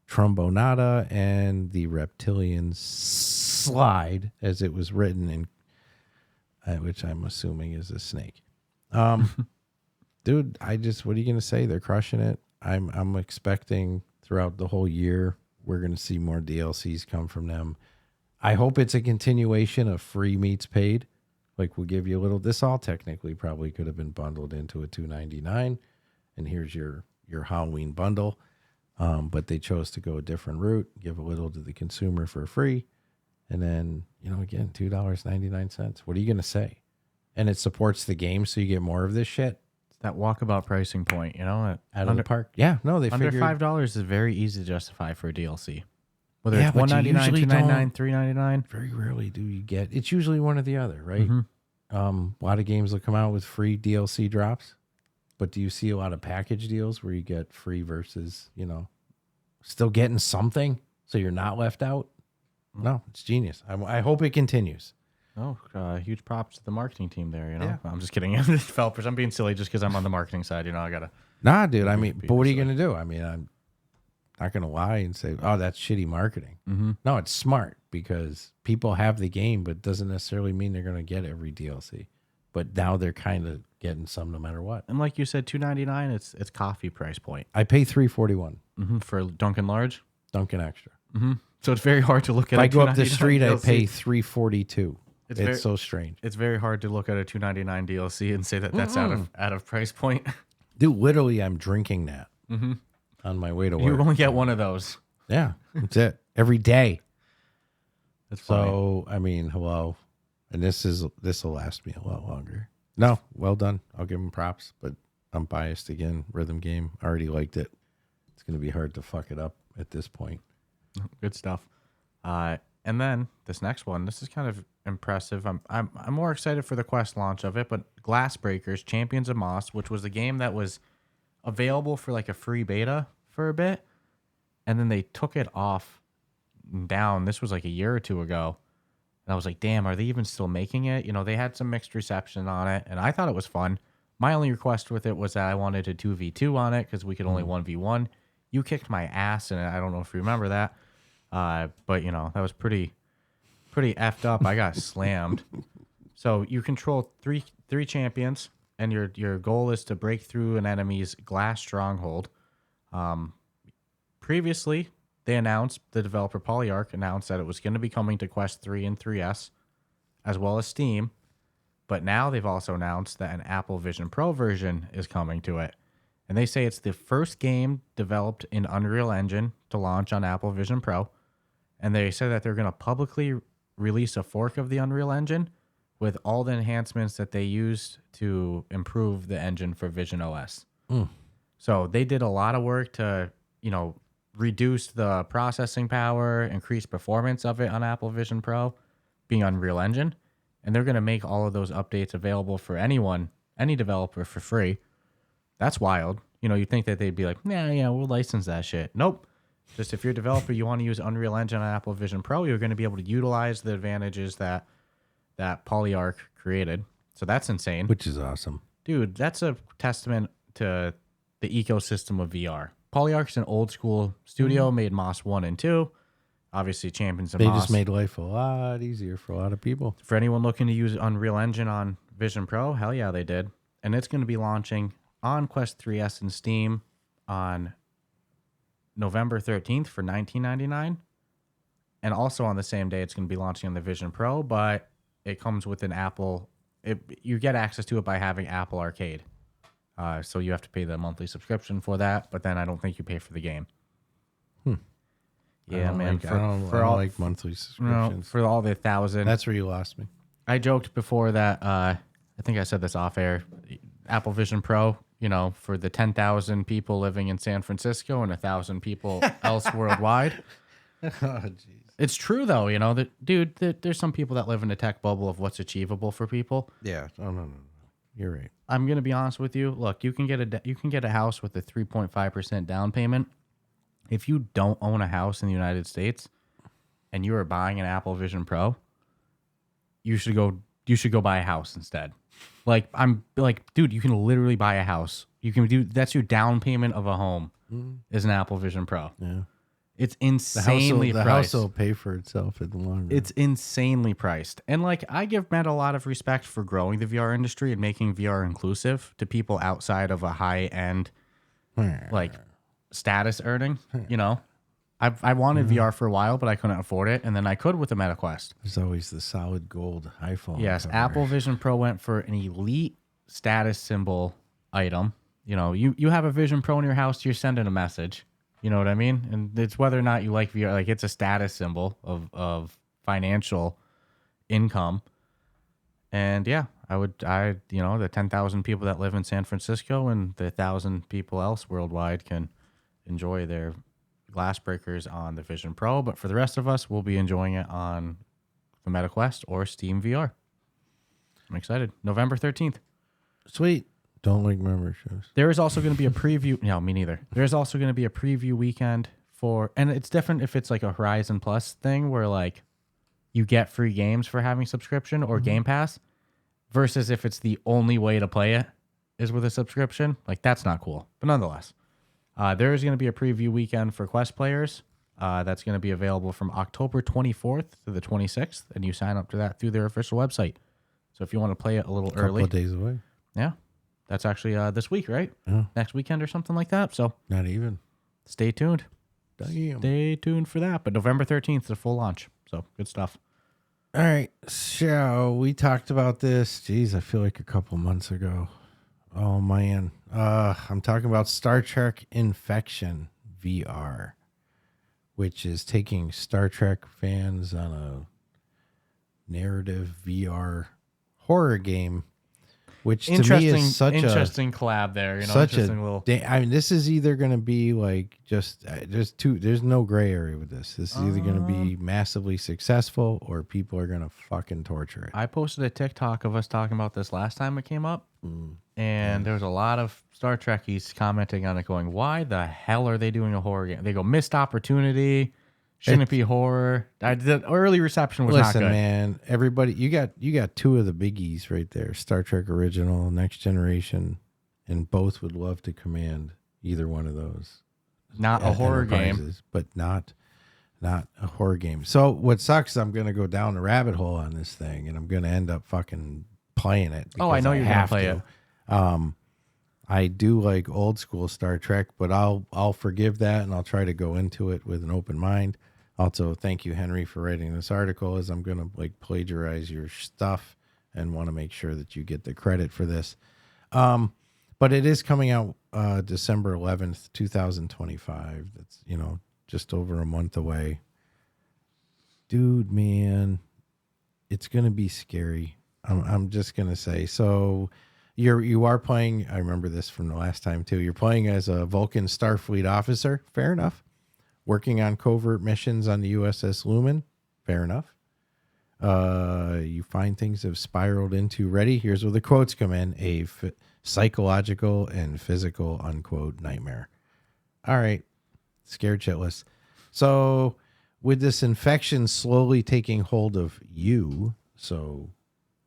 Trombonata and the Reptilian Slide, as it was written in, which I'm assuming is a snake. Dude, what are you gonna say? They're crushing it. I'm expecting throughout the whole year we're gonna see more DLCs come from them. I hope it's a continuation of free meets paid. Like, we'll give you a little. This all technically probably could have been bundled into a $2.99, and here's your Halloween bundle. But they chose to go a different route, give a little to the consumer for free, and then again $2.99. What are you gonna say? And it supports the game, so you get more of this shit. It's that walkabout pricing point, out of the park. Yeah, no, they under figured $5 is very easy to justify for a DLC. Whether Yeah, it's but you $1.99, usually $2.99, $3.99. very rarely do you get. It's usually one or the other, right? Mm-hmm. A lot of games will come out with free DLC drops, but do you see a lot of package deals where you get free versus still getting something, so you're not left out? No, it's genius. I hope it continues. Oh, huge props to the marketing team there. Yeah. I'm just kidding. Developers, I'm being silly just because I'm on the marketing side. I gotta. Nah, dude. I mean, but what are you gonna do? I mean, I'm not gonna lie and say, "Oh, that's shitty marketing." Mm-hmm. No, it's smart because people have the game, but it doesn't necessarily mean they're gonna get every DLC. But now they're kind of getting some no matter what. And like you said, $2.99. It's coffee price point. I pay $3.41 For Dunkin' Large. Dunkin' Extra. Mm-hmm. So it's very hard to look at. If I go up the $2.99 street, DLC. I pay $3.42. It's so strange. It's very hard to look at a $2.99 DLC and say that that's out of price point. Dude, literally, I'm drinking that on my way to work. You only get one of those. Yeah, that's it. Every day. That's funny. So, I mean, hello. And this will last me a lot longer. No, well done. I'll give them props, but I'm biased again. Rhythm game. I already liked it. It's going to be hard to fuck it up at this point. Good stuff. And then this next one, this is kind of impressive. I'm more excited for the Quest launch of it, but Glassbreakers, Champions of Moss, which was a game that was available for like a free beta for a bit, and then they took it off down. This was like a year or two ago. And I was like, damn, are they even still making it? They had some mixed reception on it, and I thought it was fun. My only request with it was that I wanted a 2v2 on it because we could only 1v1. You kicked my ass, and I don't know if you remember that. But, that was pretty effed up. I got slammed. So you control three champions, and your goal is to break through an enemy's glass stronghold. Previously, the developer Polyarch announced that it was going to be coming to Quest 3 and 3S, as well as Steam. But now they've also announced that an Apple Vision Pro version is coming to it. And they say it's the first game developed in Unreal Engine to launch on Apple Vision Pro. And they said that they're going to publicly release a fork of the Unreal Engine with all the enhancements that they used to improve the engine for Vision OS. So they did a lot of work to, reduce the processing power, increase performance of it on Apple Vision Pro, being Unreal Engine. And they're going to make all of those updates available for any developer for free. That's wild. You'd think that they'd be like, yeah, we'll license that shit. Nope. Just if you're a developer, you want to use Unreal Engine on Apple Vision Pro, you're going to be able to utilize the advantages that Polyarch created. So that's insane. Which is awesome. Dude, that's a testament to the ecosystem of VR. Polyarch's an old school studio, made Moss 1 and 2. Obviously, Champions of Moss. They just made life a lot easier for a lot of people. For anyone looking to use Unreal Engine on Vision Pro, hell yeah, they did. And it's going to be launching on Quest 3S and Steam on November 13th for $19.99. And also on the same day, it's going to be launching on the Vision Pro, but it comes with an Apple. You get access to it by having Apple Arcade. So you have to pay the monthly subscription for that, but then I don't think you pay for the game. Yeah, man. I don't like monthly subscriptions. For all the 1,000. That's where you lost me. I joked before that, I think I said this off air, Apple Vision Pro, for the 10,000 people living in San Francisco and 1,000 people else worldwide. Oh, jeez. It's true though, you know that, dude. There's some people that live in a tech bubble of what's achievable for people. Yeah. Oh no. You're right. I'm gonna be honest with you. Look, you can get a house with a 3.5% down payment. If you don't own a house in the United States and you are buying an Apple Vision Pro, you should go buy a house instead. Like I'm like, dude, you can literally buy a house. You can do that's your down payment of a home is an Apple Vision Pro. Yeah. It's insanely priced. The house will pay for itself in the long run. It's insanely priced. And like I give Matt a lot of respect for growing the VR industry and making VR inclusive to people outside of a high end like status earning, you know. I wanted VR for a while, but I couldn't afford it, and then I could with the Meta Quest. There's always the solid gold iPhone. Yes, cover. Apple Vision Pro went for an elite status symbol item. You know, you have a Vision Pro in your house, you're sending a message. You know what I mean? And it's whether or not you like VR, like it's a status symbol of financial income. And yeah, the 10,000 people that live in San Francisco and the 1,000 people else worldwide can enjoy their Glassbreakers on the Vision Pro. But for the rest of us, we'll be enjoying it on the Meta Quest or Steam VR. I'm excited. November 13th. Sweet. Don't like memberships. There is also going to be a preview. No, me neither. There's also going to be a preview weekend and it's different if it's like a Horizon Plus thing where like you get free games for having subscription or Game Pass versus if it's the only way to play it is with a subscription. Like that's not cool. But nonetheless, there is going to be a preview weekend for Quest players. That's going to be available from October 24th to the 26th, and you sign up to that through their official website. So if you want to play it a little early. A couple of days away. Yeah. That's actually this week, right? Yeah. Next weekend or something like that. So not even. Stay tuned. Damn. Stay tuned for that. But November 13th is a full launch. So good stuff. All right. So we talked about this. Jeez, I feel like a couple months ago. Oh, man. I'm talking about Star Trek Infection VR, which is taking Star Trek fans on a narrative VR horror game. Which to me is such interesting collab there, you know. Such I mean, this is either going to be like just there's no gray area with this. This is either going to be massively successful or people are going to fucking torture it. I posted a TikTok of us talking about this last time it came up, and there was a lot of Star Trekkies commenting on it, going, "Why the hell are they doing a horror game?" They go, "Missed opportunity." Shouldn't it be horror? The early reception was not good. Listen, man, everybody, you got two of the biggies right there: Star Trek Original, Next Generation, and both would love to command either one of those. Not a horror game, but not a horror game. So what sucks is I'm going to go down the rabbit hole on this thing, and I'm going to end up fucking playing it. Oh, I know you're going to play it. I do like old school Star Trek, but I'll forgive that, and I'll try to go into it with an open mind. Also, thank you, Henry, for writing this article, as I'm going to like plagiarize your stuff and want to make sure that you get the credit for this. But it is coming out December 11th, 2025. That's, just over a month away. Dude, man, it's going to be scary. I'm just going to say. So you are playing, I remember this from the last time too. You're playing as a Vulcan Starfleet officer. Fair enough. Working on covert missions on the USS Lumen. Fair enough. You find things have spiraled into, ready? Here's where the quotes come in. A psychological and physical, unquote, nightmare. All right. Scared shitless. So with this infection slowly taking hold of you, so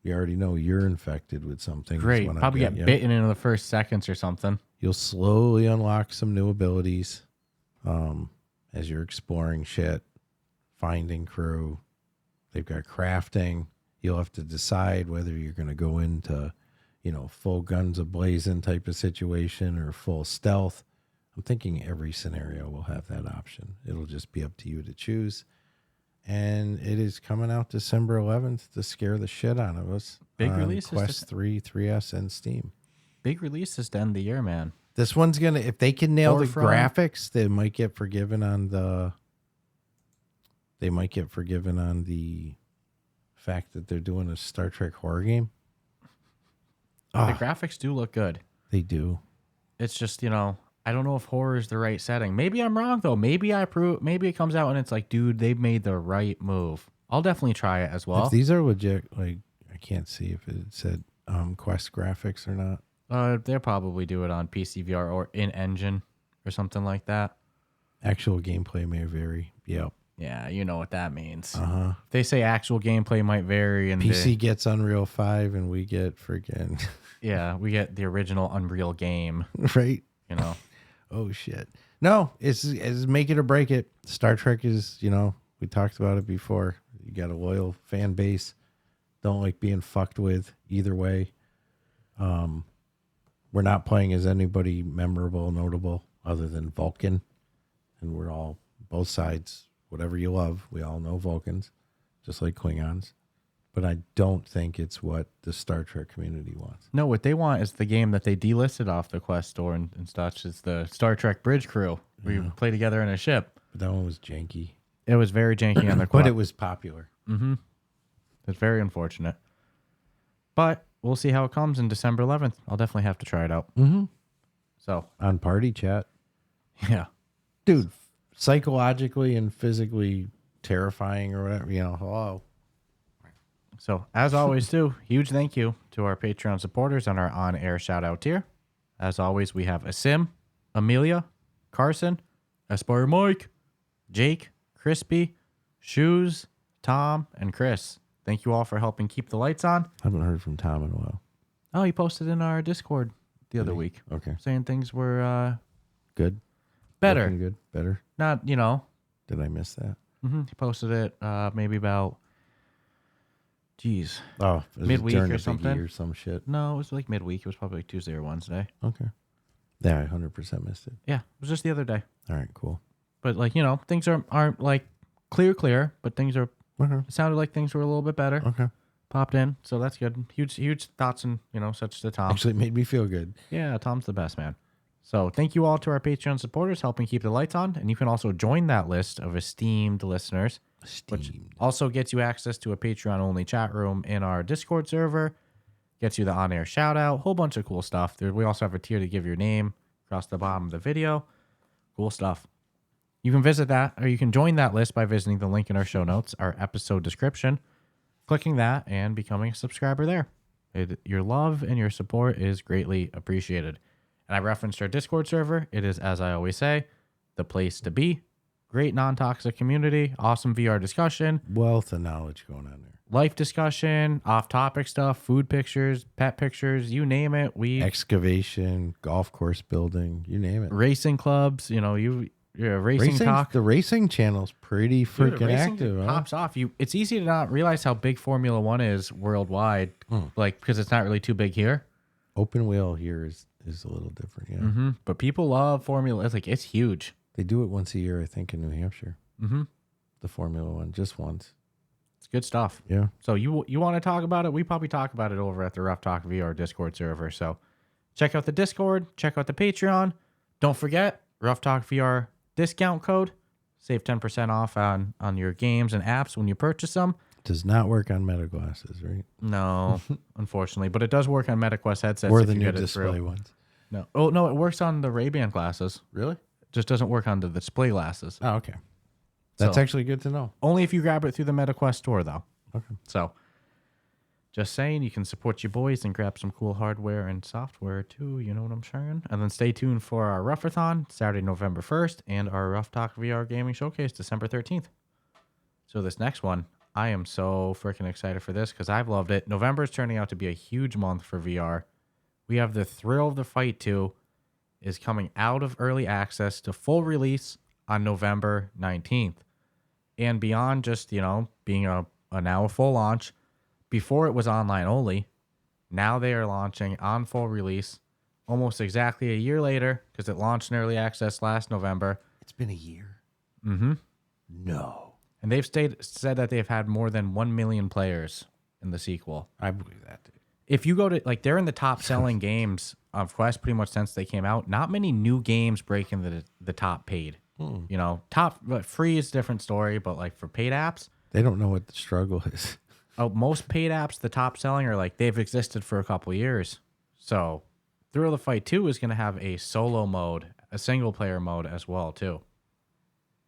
you already know you're infected with something. Great. Probably get bitten in the first seconds or something. You'll slowly unlock some new abilities as you're exploring shit, finding crew. They've got crafting. You'll have to decide whether you're going to go into, full guns a-blazing type of situation or full stealth. I'm thinking every scenario will have that option. It'll just be up to you to choose. And it is coming out December 11th to scare the shit out of us. Big release. Quest 3, 3S, and Steam. Big releases to end the year, man. This one's going to, if they can nail the graphics, they might get forgiven on the fact that they're doing a Star Trek horror game. The graphics do look good. They do. It's just, I don't know if horror is the right setting. Maybe I'm wrong though. Maybe it comes out and it's like, dude, they've made the right move. I'll definitely try it as well. If these are legit, like I can't see if it said Quest graphics or not. They'll probably do it on PC VR or in engine or something like that. Actual gameplay may vary. Yep. Yeah, you know what that means. Uh-huh. If they say actual gameplay might vary and PC gets Unreal 5 and we get freaking yeah, we get the original Unreal game, right? you know. Oh shit. No, it's make it or break it. Star Trek is, we talked about it before. You got a loyal fan base. Don't like being fucked with either way. We're not playing as anybody memorable, notable, other than Vulcan. And we're all, both sides, whatever you love, we all know Vulcans, just like Klingons. But I don't think it's what the Star Trek community wants. No, what they want is the game that they delisted off the Quest store and such. It's the Star Trek Bridge Crew, where you play together in a ship. But that one was janky. It was very janky on the Quest. But it was popular. Mm-hmm. It's very unfortunate. But we'll see how it comes in December 11th. I'll definitely have to try it out. Mm-hmm. So on Party Chat. Yeah. Dude, psychologically and physically terrifying or whatever, hello. So, as always, too, huge thank you to our Patreon supporters on our on-air shout-out tier. As always, we have Asim, Amelia, Carson, Aspire Mike, Jake, Crispy, Shoes, Tom, and Chris. Thank you all for helping keep the lights on. I haven't heard from Tom in a while. Oh, he posted in our Discord the other week. Okay. Saying things were good. Better. Looking good. Better. Not, Did I miss that? Mm-hmm. He posted it maybe about... Jeez. Oh, midweek or something or some shit. No, it was like midweek. It was probably like Tuesday or Wednesday. Okay. Yeah, I 100% missed it. Yeah, it was just the other day. All right, cool. But things aren't like clear, but things are. Okay. It sounded like things were a little bit better. Okay. Popped in, so that's good. Huge thoughts and such to Tom. Actually, made me feel good. Yeah, Tom's the best man. So thank you all to our Patreon supporters helping keep the lights on, and you can also join that list of esteemed listeners. Which also gets you access to a Patreon-only chat room in our Discord server, gets you the on-air shout-out, whole bunch of cool stuff. We also have a tier to give your name across the bottom of the video. Cool stuff. You can visit that, or you can join that list by visiting the link in our show notes, our episode description, clicking that, and becoming a subscriber there. Your love and your support is greatly appreciated. And I referenced our Discord server. It is, as I always say, the place to be. Great non-toxic community, awesome VR discussion. Wealth of knowledge going on there. Life discussion, off-topic stuff, food pictures, pet pictures, you name it. Excavation, golf course building, you name it. Racing clubs, racing talk. The racing channel's pretty freaking active. Pops off. It's easy to not realize how big Formula One is worldwide, because it's not really too big here. Open wheel here is a little different, yeah. Mm-hmm. But people love Formula. It's huge. They do it once a year, I think, in New Hampshire. Mm-hmm. The Formula One, just once. It's good stuff. Yeah. So you want to talk about it? We probably talk about it over at the Ruff Talk VR Discord server. So check out the Discord. Check out the Patreon. Don't forget, Ruff Talk VR discount code. Save 10% off on your games and apps when you purchase them. Does not work on Meta glasses, right? No, unfortunately. But it does work on MetaQuest headsets. Or the new display ones. No. Oh, no, it works on the Ray-Ban glasses. Really? Just doesn't work on the display glasses. Oh, okay. That's actually good to know. Only if you grab it through the MetaQuest store, though. Okay. So, just saying, you can support your boys and grab some cool hardware and software, too. You know what I'm saying? And then stay tuned for our Ruffathon, Saturday, November 1st, and our Ruff Talk VR Gaming Showcase, December 13th. So this next one, I am so freaking excited for this because I've loved it. November is turning out to be a huge month for VR. We have the Thrill of the Fight 2 is coming out of early access to full release on November 19th. And beyond just, being a now a full launch, before it was online only, now they are launching on full release almost exactly a year later because it launched in early access last November. It's been a year. Mm-hmm. No. And they've said that they've had more than 1 million players in the sequel. I believe that, dude. If you go to, they're in the top selling games of Quest pretty much since they came out. Not many new games breaking the top paid. Top free is a different story, but for paid apps, they don't know what the struggle is. Oh, most paid apps, the top selling are they've existed for a couple years. So, Thrill of the Fight 2 is going to have a solo mode a single player mode as well too.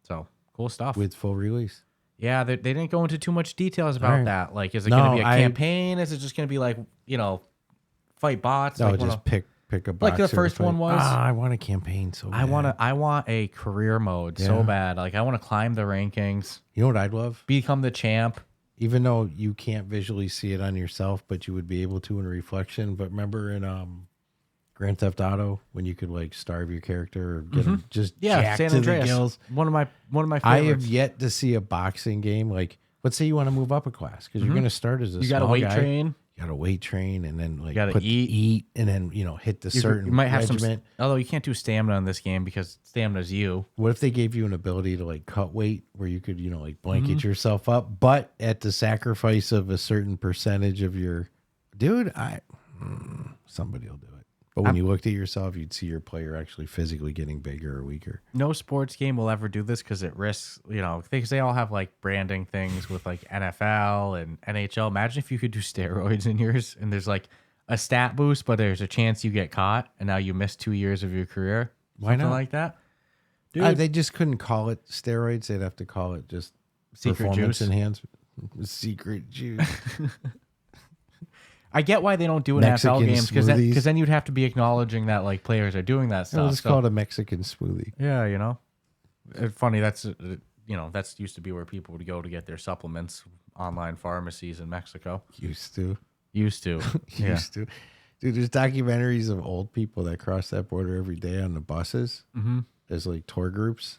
So cool stuff. with full release. Yeah, they didn't go into too much details about Right. that. Like, is it No, going to be a campaign? Is it just going to be like, fight bots? No, like just pick a boxer. like the first one was. I want a campaign so bad. I want a career mode so bad. Like, I want to climb the rankings, You know what I'd love? become the champ. Even though you can't visually see it on yourself, but you would be able to in reflection. But remember in Grand Theft Auto when you could like starve your character or get him just jacked San to Andreas. the gills? One of my favorites. I have yet to see a boxing game like. Let's say you want to move up a class because you're going to start as a You small got a weight guy. train. You got to weight train and then like gotta eat and then hit the certain You might have regiment. although you can't do stamina in this game because stamina's you. What if they gave you an ability to like cut weight where you could like blanket yourself up, but at the sacrifice of a certain percentage of your dude? Somebody will do it. But when you looked at yourself, you'd see your player actually physically getting bigger or weaker. No sports game will ever do this because it risks, because they all have like branding things with like NFL and NHL. Imagine if you could do steroids in yours and there's like a stat boost, but there's a chance you get caught and now you miss 2 years of your career. Why Something not? like that. Dude, They just couldn't call it steroids. They'd have to call it just Secret performance juice. enhancement. Secret juice. I get why they don't do it in Mexican NFL games smoothies. because then you'd have to be acknowledging that like players are doing that stuff. Let's call it a Mexican smoothie. Yeah, It's funny. That's that's used to be where people would go to get their supplements. Online pharmacies in Mexico. Used to. Used to. Used to. Dude, there's documentaries of old people that cross that border every day on the buses as like tour groups.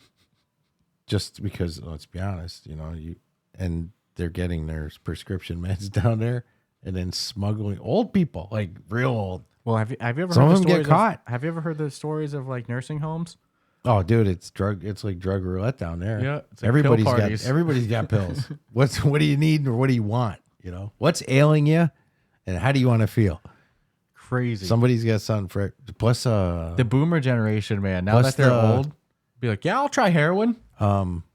Just because, let's be honest, and they're getting their prescription meds down there and then smuggling old people, like real old. Well, have you ever Some heard of the them get stories caught. Have you ever heard the stories of like nursing homes? Oh, dude, it's like drug roulette down there. Yeah, it's like pill got parties. everybody's got pills. What do you need or what do you want? What's ailing you, and how do you want to feel? Crazy. Somebody's got something for it. Plus, The boomer generation, man. Now Plus that they're the- old, be like, yeah, I'll try heroin.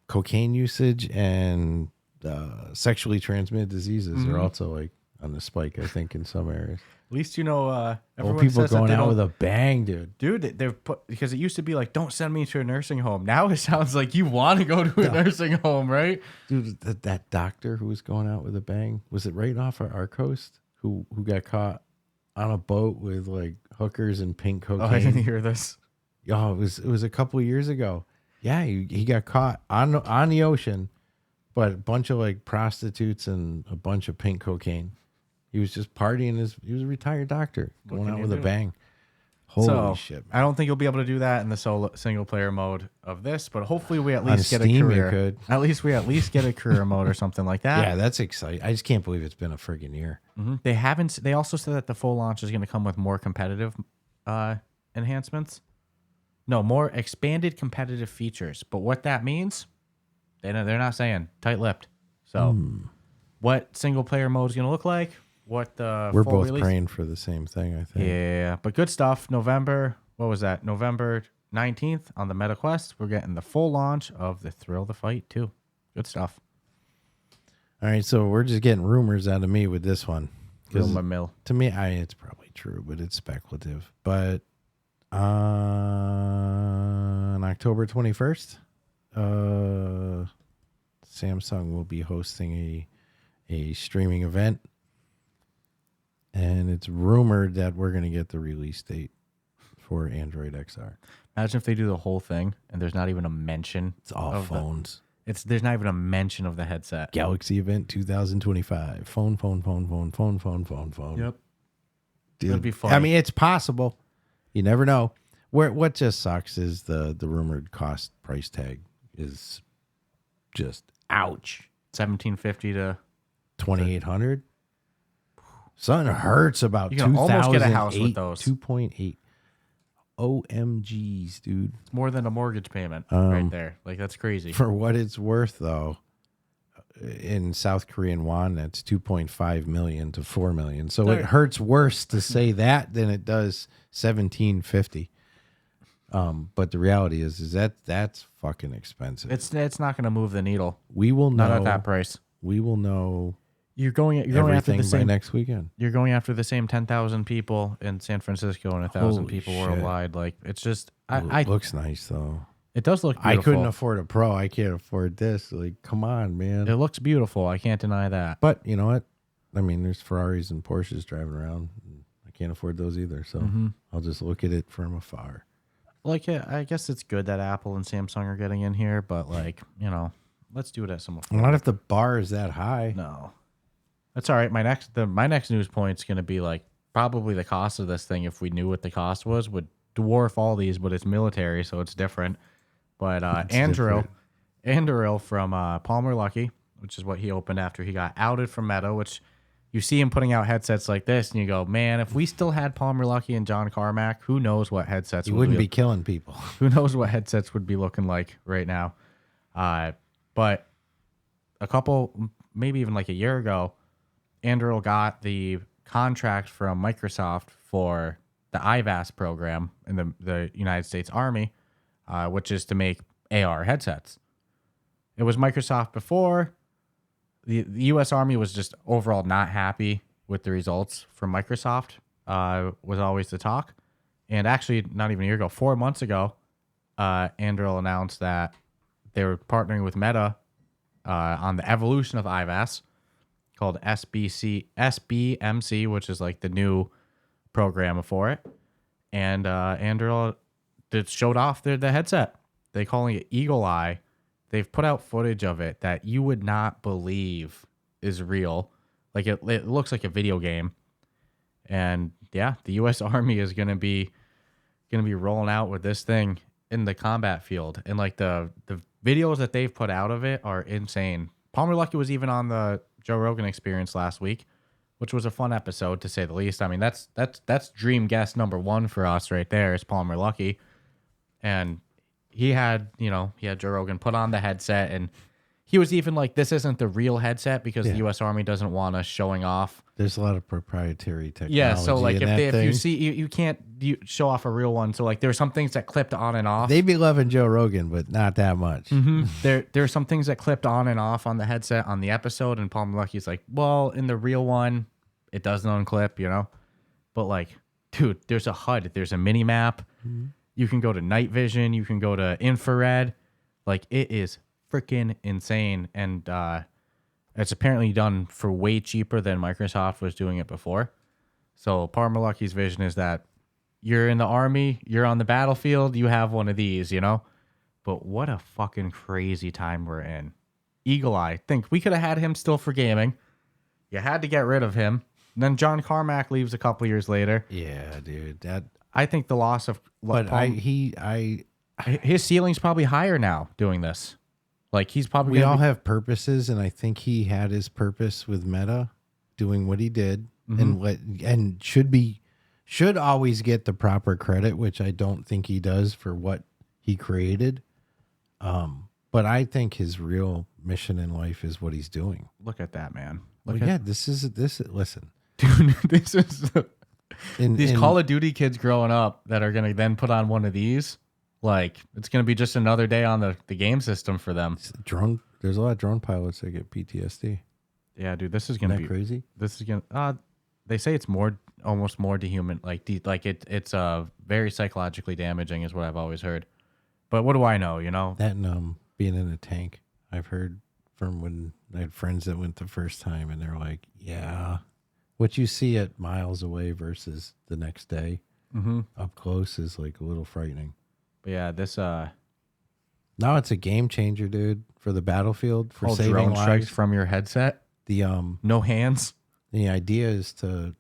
cocaine usage and sexually transmitted diseases are also like on the spike. I think in some areas. At least Old everyone people says that going they out don't- with a bang, dude. Dude, they've put because it used to be like, don't send me to a nursing home. Now it sounds like you want to go to a nursing home, right? Dude, that doctor who was going out with a bang, was it right off of our coast? Who got caught on a boat with like hookers and pink cocaine? Oh, I didn't hear this. Oh, it was a couple of years ago. Yeah, he got caught on the ocean, but a bunch of like prostitutes and a bunch of pink cocaine. He was just partying. He was a retired doctor going can out you with a do? bang. Holy shit! Man. I don't think you'll be able to do that in the single player mode of this, but hopefully we at On least get Steam, a you career. could. At least we get a career mode or something like that. Yeah, that's exciting. I just can't believe it's been a friggin' year. They haven't. They also said that the full launch is going to come with more competitive enhancements. No, more expanded competitive features. But what that means, they're not saying. Tight-lipped. So, what single player mode is going to look like? What the We're full both release? praying for the same thing. I think. Yeah, but good stuff. November. What was that? November 19th on the MetaQuest. We're getting the full launch of the Thrill the Fight too. Good stuff. All right, so we're just getting rumors out of me with this one. 'Cause Real mill. to me, it's probably true, but it's speculative. But on October 21st, Samsung will be hosting a streaming event, and it's rumored that we're going to get the release date for Android XR. Imagine if they do the whole thing and there's not even a mention. It's all of phones. There's not even a mention of the headset. Galaxy event 2025. Phone. Yep. Dude, That'd be funny. I mean, it's possible. You never know. What just sucks is the rumored cost price tag is just ouch. 1750 to 2,800. Something hurts about You can almost get a house with 2008, those. 2.8. OMGs, dude. it's more than a mortgage payment right there. Like that's crazy. For what it's worth, though, in South Korean won, that's 2.5 million to 4 million. So it hurts worse to say that than it does 1750. But the reality is that's fucking expensive. It's not going to move the needle. We will know Not at that price. We will know You're going after everything the by same next weekend. You're going after the same 10,000 people in San Francisco and 1,000 Holy people shit. worldwide. Like it's just, It looks nice though. It does look beautiful. I couldn't afford a Pro. I can't afford this. Like, come on, man. It looks beautiful. I can't deny that. But you know what? I mean, there's Ferraris and Porsches driving around. I can't afford those either. So I'll just look at it from afar. Like, I guess it's good that Apple and Samsung are getting in here, but like, let's do it at some affordable. Not if the bar is that high. No, that's all right. My next news point is going to be like probably the cost of this thing. If we knew what the cost was, would dwarf all these, but it's military, so it's different. But Anduril from Palmer Luckey, which is what he opened after he got outed from Meta, which you see him putting out headsets like this, and you go, man, if we still had Palmer Luckey and John Carmack, who knows what headsets you wouldn't be killing people. Who knows what headsets would be looking like right now. But a couple, maybe even like a year ago, Anduril got the contract from Microsoft for the IVAS program in the United States Army, which is to make AR headsets. It was Microsoft before. The U.S. Army was just overall not happy with the results from Microsoft, was always the talk. And actually, not even a year ago, 4 months ago, Anduril announced that they were partnering with Meta on the evolution of IVAS called SBMC, which is like the new program for it. And Anduril showed off the headset. They're calling it EagleEye. They've put out footage of it that you would not believe is real. Like it looks like a video game. And yeah, the U.S. Army is gonna be rolling out with this thing in the combat field. And like the videos that they've put out of it are insane. Palmer Luckey was even on the Joe Rogan Experience last week, which was a fun episode to say the least. I mean, that's dream guest number one for us right there is Palmer Luckey. And he had Joe Rogan put on the headset, and he was even like, this isn't the real headset because the U.S. Army doesn't want us showing off. There's a lot of proprietary technology. Yeah, so like if thing. you see, you can't show off a real one. So like there's some things that clipped on and off. They be loving Joe Rogan, but not that much. Mm-hmm. There are some things that clipped on and off on the headset on the episode, and Palmer Luckey's like, well, in the real one, it doesn't unclip, But like, dude, there's a HUD, there's a mini map. Mm-hmm. You can go to night vision. You can go to infrared. Like, it is freaking insane. And it's apparently done for way cheaper than Microsoft was doing it before. So Palmer Luckey's vision is that you're in the Army, you're on the battlefield, you have one of these, But what a fucking crazy time we're in. EagleEye. Think we could have had him still for gaming. You had to get rid of him. And then John Carmack leaves a couple years later. Yeah, dude. I think the loss of... his ceiling's probably higher now doing this. Like, he's probably... We all have purposes, and I think he had his purpose with Meta, doing what he did, and should always get the proper credit, which I don't think he does for what he created. But I think his real mission in life is what he's doing. Look at that, man. Listen. Dude, this is... These Call of Duty kids growing up that are going to then put on one of these, like, it's going to be just another day on the game system for them. There's a lot of drone pilots that get PTSD. Yeah, dude, this is going to be crazy. This is going to, they say it's almost more dehuman. It's very psychologically damaging is what I've always heard. But what do I know, That and being in a tank, I've heard from when I had friends that went the first time, and they're like, yeah. What you see at miles away versus the next day up close is like a little frightening. But yeah, this now it's a game changer, dude, for the battlefield, for saving drone lives strikes from your headset. The no hands. The idea is to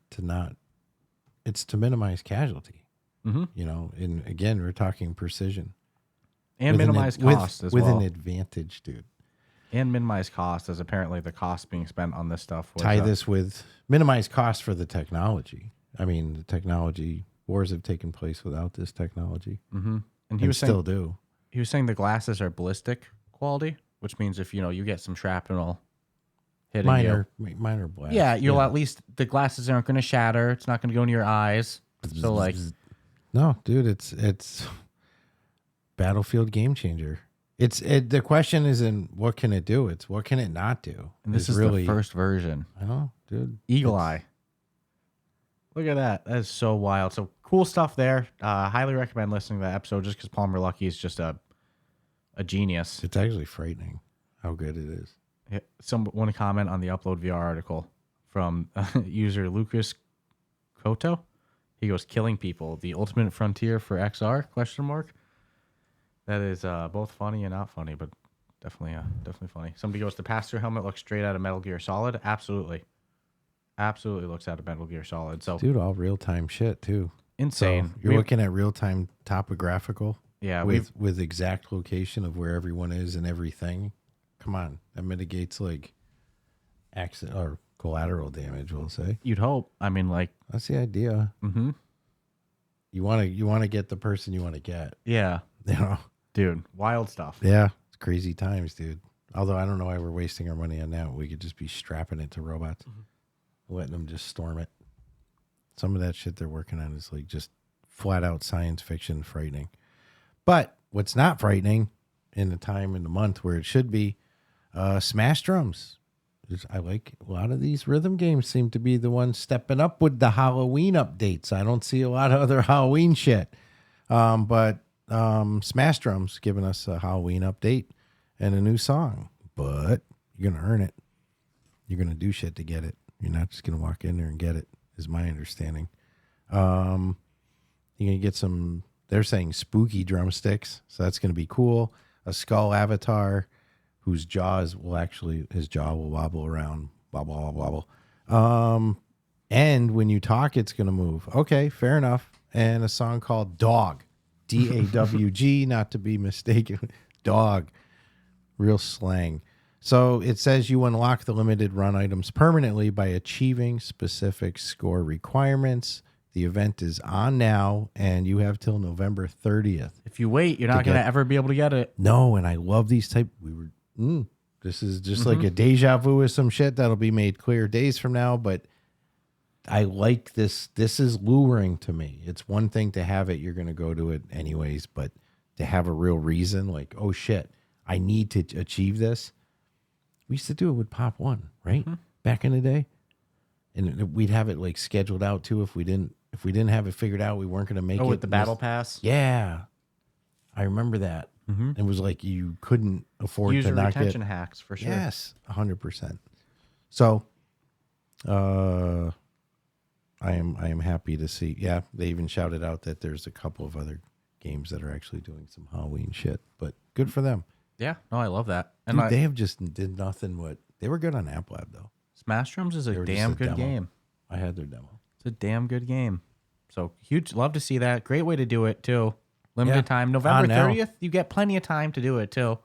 minimize casualty. Mm-hmm. And again, we're talking precision and minimize cost as well. With an advantage, dude. And minimize cost, as apparently the cost being spent on this stuff. This with minimize cost for the technology. I mean, the technology wars have taken place without this technology. Mm-hmm. And he was still do. He was saying the glasses are ballistic quality, which means if you get some shrapnel hitting minor blast. Yeah, at least the glasses aren't going to shatter. It's not going to go into your eyes. So like, no, dude, it's battlefield game changer. The question isn't what can it do? It's what can it not do? And this is really the first version. I know, dude. EagleEye. Look at that. That is so wild. So cool stuff there. Highly recommend listening to that episode just because Palmer Luckey is just a genius. It's actually frightening how good it is. One comment on the Upload VR article from user Lucas Koto. He goes, "Killing people, the ultimate frontier for XR?" ? That is both funny and not funny, but definitely funny. Somebody goes, "The pass-through helmet looks straight out of Metal Gear Solid." Absolutely looks out of Metal Gear Solid. So, dude, all real-time shit too. Insane. So you're looking at real-time topographical. Yeah, with exact location of where everyone is and everything. Come on, that mitigates like accident or collateral damage. We'll say. You'd hope. I mean, like that's the idea. Mm-hmm. You want to get the person you want to get. Yeah. You know, dude, wild stuff. Yeah, it's crazy times, dude. Although I don't know why we're wasting our money on that. We could just be strapping it to robots, letting them just storm it. Some of that shit they're working on is like just flat out science fiction, frightening. But what's not frightening in the time in the month where it should be, Smash Drums. I like a lot of these rhythm games seem to be the ones stepping up with the Halloween updates. I don't see a lot of other Halloween shit. But Smash Drums giving us a Halloween update and a new song. But you're going to earn it. You're going to do shit to get it. You're not just going to walk in there and get it, is my understanding. You're going to get some, they're saying spooky drumsticks. So that's going to be cool. A skull avatar whose his jaw will wobble around. Wobble, wobble, wobble. And when you talk, it's going to move. Okay, fair enough. And a song called Dog. DAWG, not to be mistaken. Dog. Real slang. So it says you unlock the limited run items permanently by achieving specific score requirements. The event is on now, and you have till November 30th. If you wait, you're not going to ever be able to get it. No, and I love these type. This is just like a deja vu of some shit that'll be made clear days from now, but I like this. This is luring to me. It's one thing to have it. You're going to go to it anyways, but to have a real reason, like, oh shit, I need to achieve this. We used to do it with Pop 1, right? Back in the day. And we'd have it like scheduled out too. If we didn't have it figured out, we weren't going to make it. With the battle pass? Yeah. I remember that. It was like you couldn't afford User to not retention get hacks for sure. Yes, 100%. So, I am happy to see. Yeah, they even shouted out that there's a couple of other games that are actually doing some Halloween shit. But good for them. Yeah, no, I love that. And dude, they have just did nothing. They were good on App Lab though. Smash Drums is a damn good game. I had their demo. It's a damn good game. So huge, love to see that. Great way to do it too. Limited time. November 30th, you get plenty of time to do it too.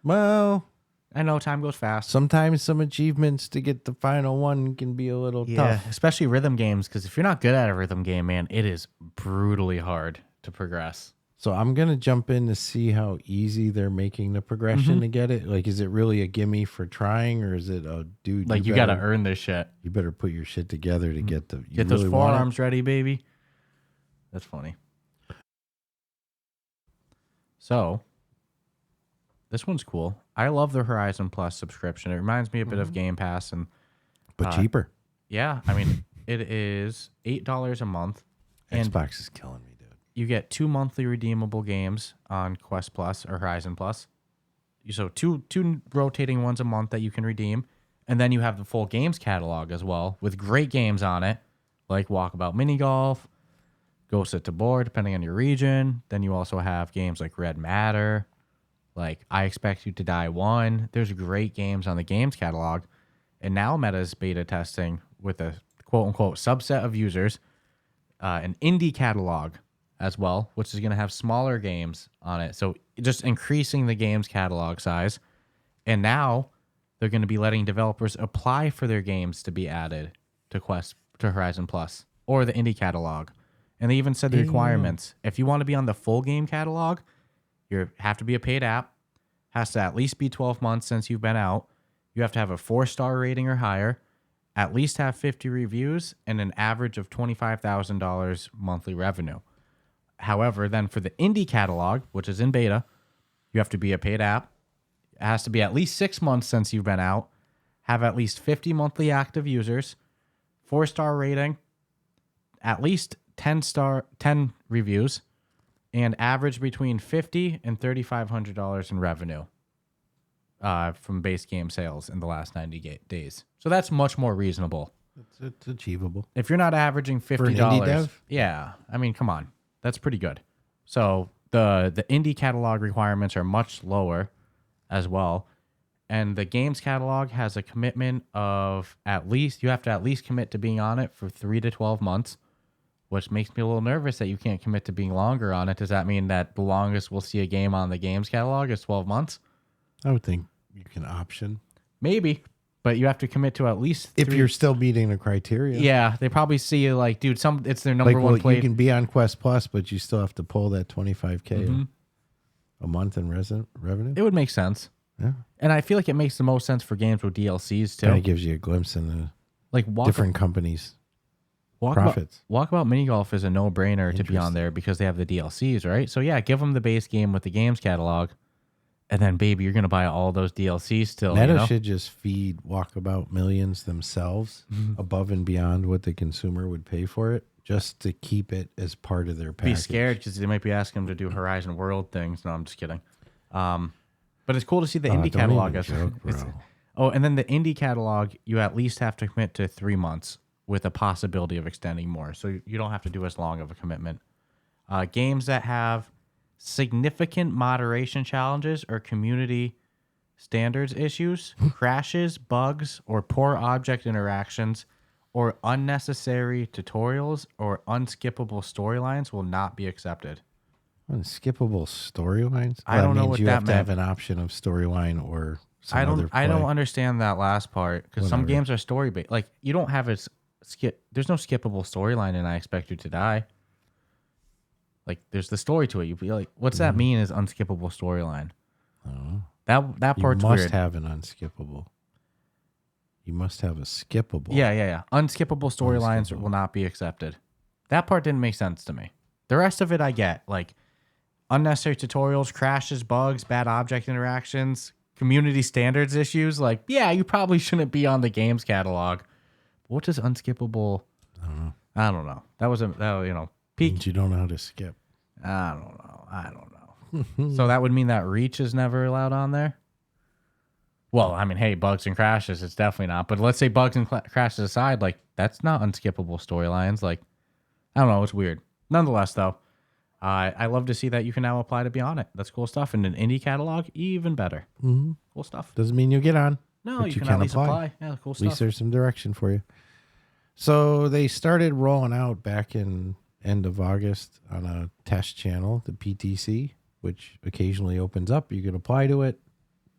Well, I know time goes fast. Sometimes some achievements to get the final one can be a little tough. Especially rhythm games, because if you're not good at a rhythm game, man, it is brutally hard to progress. So I'm going to jump in to see how easy they're making the progression to get it. Like, is it really a gimme for trying, or is it a dude? Like, you got to earn this shit. You better put your shit together to get the... Get those forearms ready, baby. That's funny. So, this one's cool. I love the Horizon Plus subscription. It reminds me a bit of Game Pass. But cheaper. Yeah. I mean, it is $8 a month. Xbox is killing me, dude. You get 2 monthly redeemable games on Quest Plus or Horizon Plus. So two rotating ones a month that you can redeem. And then you have the full games catalog as well with great games on it, like Walkabout Mini Golf, Ghost at Tabor, depending on your region. Then you also have games like Red Matter, like I Expect You to Die 1. There's great games on the games catalog. And now Meta's beta testing with a quote-unquote subset of users, an indie catalog as well, which is going to have smaller games on it. So just increasing the games catalog size. And now they're going to be letting developers apply for their games to be added to Horizon Plus or the indie catalog. And they even said the requirements. If you want to be on the full game catalog, you have to be a paid app, has to at least be 12 months since you've been out. You have to have a 4-star rating or higher, at least have 50 reviews, and an average of $25,000 monthly revenue. However, then for the indie catalog, which is in beta, You have to be a paid app. It has to be at least 6 months since you've been out. Have at least 50 monthly active users. 4-star rating. At least 10 reviews. And average between $50 and $3,500 in revenue from base game sales in the last 90 days. So that's much more reasonable. It's achievable. If you're not averaging $50, for an indie dev? Yeah, I mean, come on, that's pretty good. So the indie catalog requirements are much lower as well, and the games catalog has a commitment of you have to at least commit to being on it for 3 to 12 months. Which makes me a little nervous that you can't commit to being longer on it. Does that mean that the longest we'll see a game on the games catalog is 12 months? I would think you can option. Maybe, but you have to commit to at least if you're still meeting the criteria. Yeah, they probably see you like, dude, it's their number one play. You can be on Quest Plus, but you still have to pull that $25K a month in revenue. It would make sense. Yeah. And I feel like it makes the most sense for games with DLCs too. Kind of gives you a glimpse into different companies. Profits. Walkabout Mini Golf is a no-brainer to be on there because they have the DLCs, right? So yeah, give them the base game with the games catalog, and then baby, you're gonna buy all those DLCs still. Meta should just feed Walkabout millions themselves above and beyond what the consumer would pay for it, just to keep it as part of their package. Be scared because they might be asking them to do Horizon World things. No, I'm just kidding. But it's cool to see the indie catalog. And then the indie catalog, you at least have to commit to 3 months. With a possibility of extending more. So you don't have to do as long of a commitment. Games that have significant moderation challenges or community standards issues, crashes, bugs, or poor object interactions, or unnecessary tutorials or unskippable storylines will not be accepted. Unskippable storylines? I don't know what that means. You have to have an option of storyline or I don't understand that last part because some games are story based. Like you don't have there's no skippable storyline and I Expect You to Die. Like there's the story to it. You be like, what's that mean is unskippable storyline? That part's weird. You must have an unskippable. You must have a skippable. Yeah. Unskippable storylines will not be accepted. That part didn't make sense to me. The rest of it I get. Like unnecessary tutorials, crashes, bugs, bad object interactions, community standards issues. Like, yeah, you probably shouldn't be on the games catalog. What is unskippable? I don't know. That was peak. Means you don't know how to skip. I don't know. So that would mean that reach is never allowed on there? Well, I mean, hey, bugs and crashes, it's definitely not. But let's say bugs and crashes aside, like, that's not unskippable storylines. Like, I don't know. It's weird. Nonetheless, though, I love to see that you can now apply to be on it. That's cool stuff. And an indie catalog, even better. Mm-hmm. Cool stuff. Doesn't mean you'll get on. No, you can at least apply. Yeah, cool stuff. At least there's some direction for you. So they started rolling out back in end of August on a test channel, the PTC, which occasionally opens up. You can apply to it,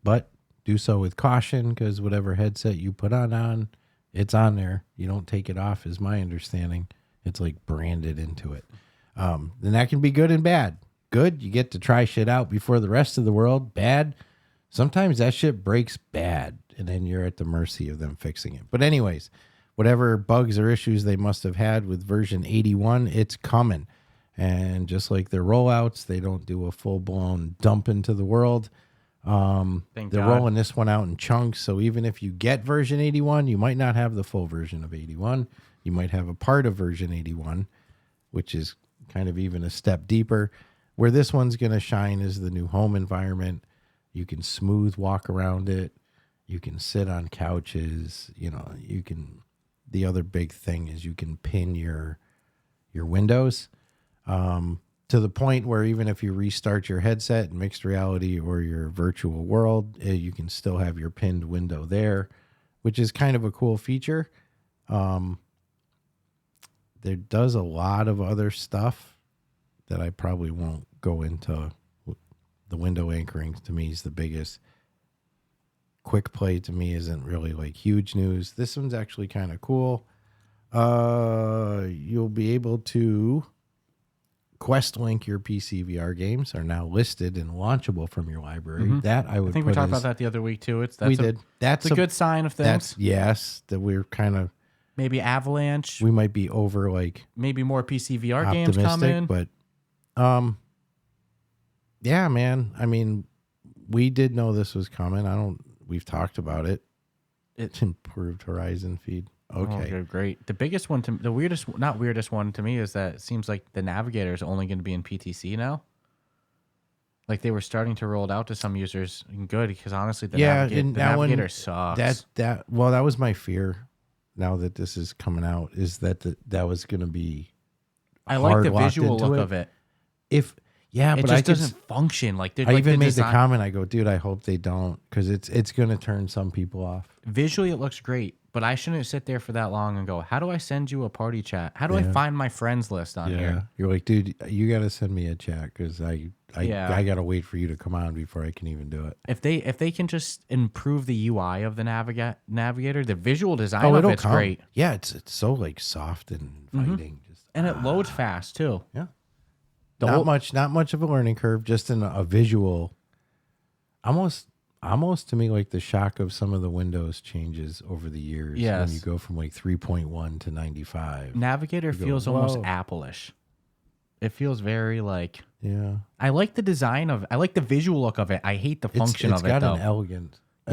but do so with caution because whatever headset you put on, it's on there. You don't take it off, is my understanding. It's like branded into it. And that can be good and bad. Good, you get to try shit out before the rest of the world. Bad, sometimes that shit breaks bad, and then you're at the mercy of them fixing it. But anyways, whatever bugs or issues they must have had with version 81, it's coming. And just like their rollouts, they don't do a full-blown dump into the world. They're rolling this one out in chunks. So even if you get version 81, you might not have the full version of 81. You might have a part of version 81, which is kind of even a step deeper. Where this one's going to shine is the new home environment. You can smooth walk around it. You can sit on couches. You can. The other big thing is you can pin your windows to the point where even if you restart your headset in mixed reality or your virtual world, you can still have your pinned window there, which is kind of a cool feature. There does a lot of other stuff that I probably won't go into. The window anchoring to me is the biggest. Quick play to me isn't really like huge news. This one's actually kind of cool. You'll be able to Quest Link your PC VR games are now listed and launchable from your library. Mm-hmm. That I think we talked about that the other week too. That's a good sign of things. That we're kind of maybe Avalanche. We might be over like maybe more PC VR games coming, but yeah, man. I mean, we did know this was coming. We've talked about it. It's improved Horizon feed. Okay. Oh, great. The biggest one, not weirdest one to me is that it seems like the Navigator is only going to be in PTC now. Like they were starting to roll it out to some users. Good, because honestly, the Navigator sucks. That was my fear. Now that this is coming out, is that that was going to be. I like the visual look of it. But it just doesn't function. Like I even made the comment. I go, dude, I hope they don't, because it's going to turn some people off. Visually, it looks great, but I shouldn't sit there for that long and go, how do I send you a party chat? How do I find my friends list on here? You're like, dude, you got to send me a chat because I got to wait for you to come on before I can even do it. If they can just improve the UI of the Navigator, the visual design of it's great. Yeah, it's so like soft and inviting. And it loads fast too. Yeah. Not much of a learning curve, just in a visual. Almost to me like the shock of some of the Windows changes over the years. Yes. When you go from like 3.1 to 95. Navigator feels almost Apple-ish. It feels very like. Yeah. I like the design I like the visual look of it. I hate the function of it. It's got an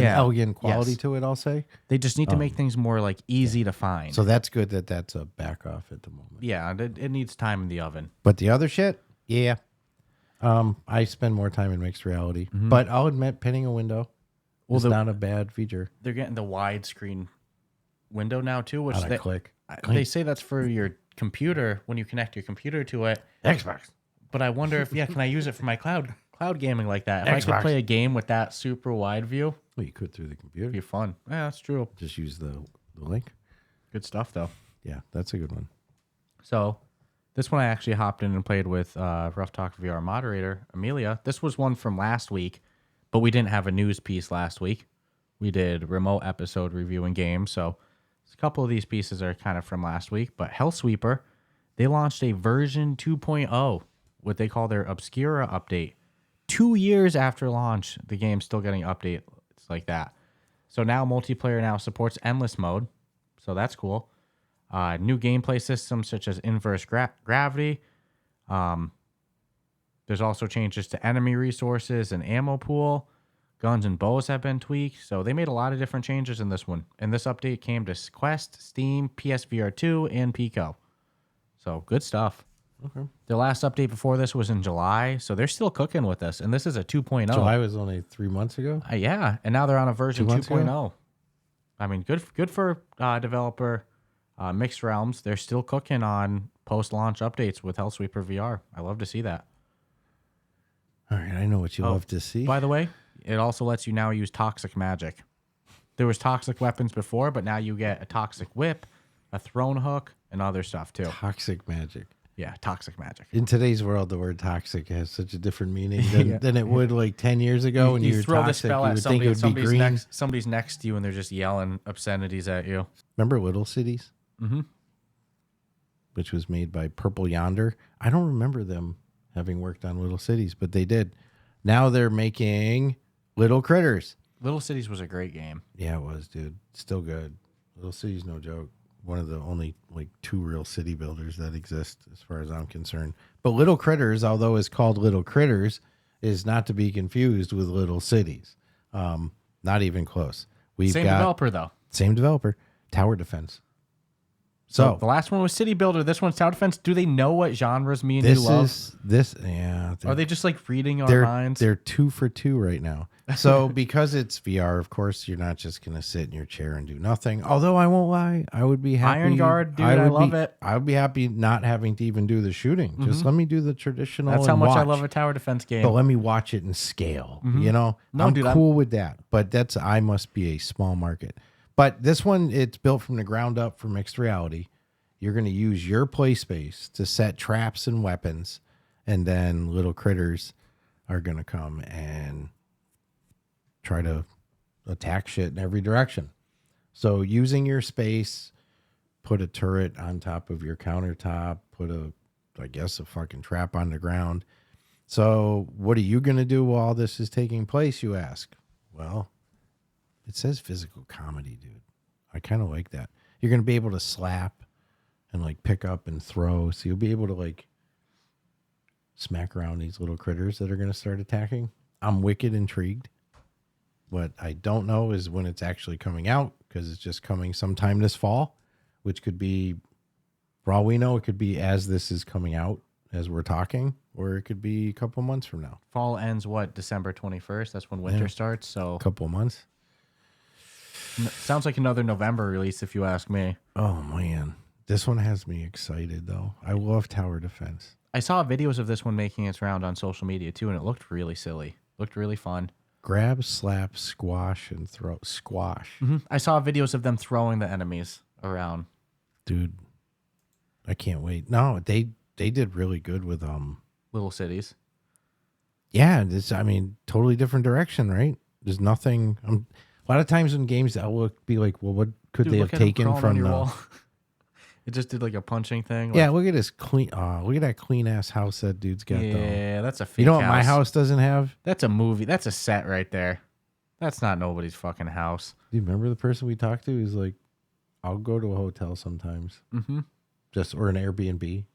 elegant quality to it, I'll say. They just need to make things more like easy to find. So that's good that's a back off at the moment. Yeah, it needs time in the oven. But the other shit, yeah. I spend more time in mixed reality, but I'll admit pinning a window is not a bad feature. They're getting the widescreen window now too, which they say that's for your computer when you connect your computer to it. Xbox. But I wonder if can I use it for my cloud gaming like that? If I could play a game with that super wide view. Well, you could through the computer. It'd be fun. Yeah, that's true. Just use the link. Good stuff though. Yeah, that's a good one. So this one I actually hopped in and played with Ruff Talk VR moderator, Amelia. This was one from last week, but we didn't have a news piece last week. We did remote episode reviewing games, so a couple of these pieces are kind of from last week. But Hellsweeper, they launched a version 2.0, what they call their Obscura update. 2 years after launch, the game's still getting updates like that. So now multiplayer now supports endless mode, so that's cool. New gameplay systems such as inverse gravity. There's also changes to enemy resources and ammo pool. Guns and bows have been tweaked. So they made a lot of different changes in this one. And this update came to Quest, Steam, PSVR 2, and Pico. So good stuff. Okay. The last update before this was in July. So they're still cooking with this. And this is a 2.0. July was only 3 months ago? Yeah. And now they're on a version 2.0. I mean, good for developer. Mixed Realms, they're still cooking on post-launch updates with Hellsweeper VR. I love to see that. All right, I know what you love to see. By the way, it also lets you now use toxic magic. There was toxic weapons before, but now you get a toxic whip, a thrown hook, and other stuff too. Toxic magic. Yeah, toxic magic. In today's world, the word toxic has such a different meaning than it would like 10 years ago. When you throw toxic, the spell you at would somebody, think it would be green. somebody's next to you, and they're just yelling obscenities at you. Remember Little Cities? Mm-hmm. Which was made by Purple Yonder. I don't remember them having worked on Little Cities, but they did. Now they're making Little Critters. Little Cities was a great game. Yeah, it was, dude. Still good. Little Cities, no joke. One of the only like 2 real city builders that exist as far as I'm concerned. But Little Critters, although it's called Little Critters, is not to be confused with Little Cities. Not even close. Same developer, though. Same developer. Tower Defense. So the last one was City Builder. This one's Tower Defense. Do they know what genres me and you love? Are they just like reading our minds? They're 2 for 2 right now. So because it's VR, of course, you're not just going to sit in your chair and do nothing. Although I won't lie, I would be happy. Iron Guard, dude, I love it. I would be happy not having to even do the shooting. Mm-hmm. Just let me do the traditional. That's how much I love a Tower Defense game. But let me watch it in scale. Mm-hmm. You know, I'm cool with that. But I must be a small market. But this one, it's built from the ground up for mixed reality. You're going to use your play space to set traps and weapons, and then little critters are going to come and try to attack shit in every direction. So using your space, put a turret on top of your countertop, put a fucking trap on the ground. So what are you going to do while this is taking place, you ask? Well, it says physical comedy, dude. I kind of like that. You're going to be able to slap and like pick up and throw. So you'll be able to like smack around these little critters that are going to start attacking. I'm wicked intrigued. What I don't know is when it's actually coming out, because it's just coming sometime this fall, which could be, for all we know, it could be as this is coming out, as we're talking, or it could be a couple months from now. Fall ends what, December 21st? That's when winter starts. So A couple months. Sounds like another November release, if you ask me. Oh man, this one has me excited though. I love tower defense. I saw videos of this one making its round on social media too, and it looked really silly. Looked really fun. Grab, slap, squash, and throw. Squash. Mm-hmm. I saw videos of them throwing the enemies around. Dude, I can't wait. No, they did really good with Little cities. Yeah, this, I mean, totally different direction, right? There's nothing. A lot of times in games, that will be like, well, what could they have taken from the wall? It just did like a punching thing. Yeah, look at this clean. Look at that clean ass house that dude's got. Yeah, that's a fake. You know what my house doesn't have? That's a movie. That's a set right there. That's not nobody's fucking house. Do you remember the person we talked to? He's like, I'll go to a hotel sometimes, or an Airbnb,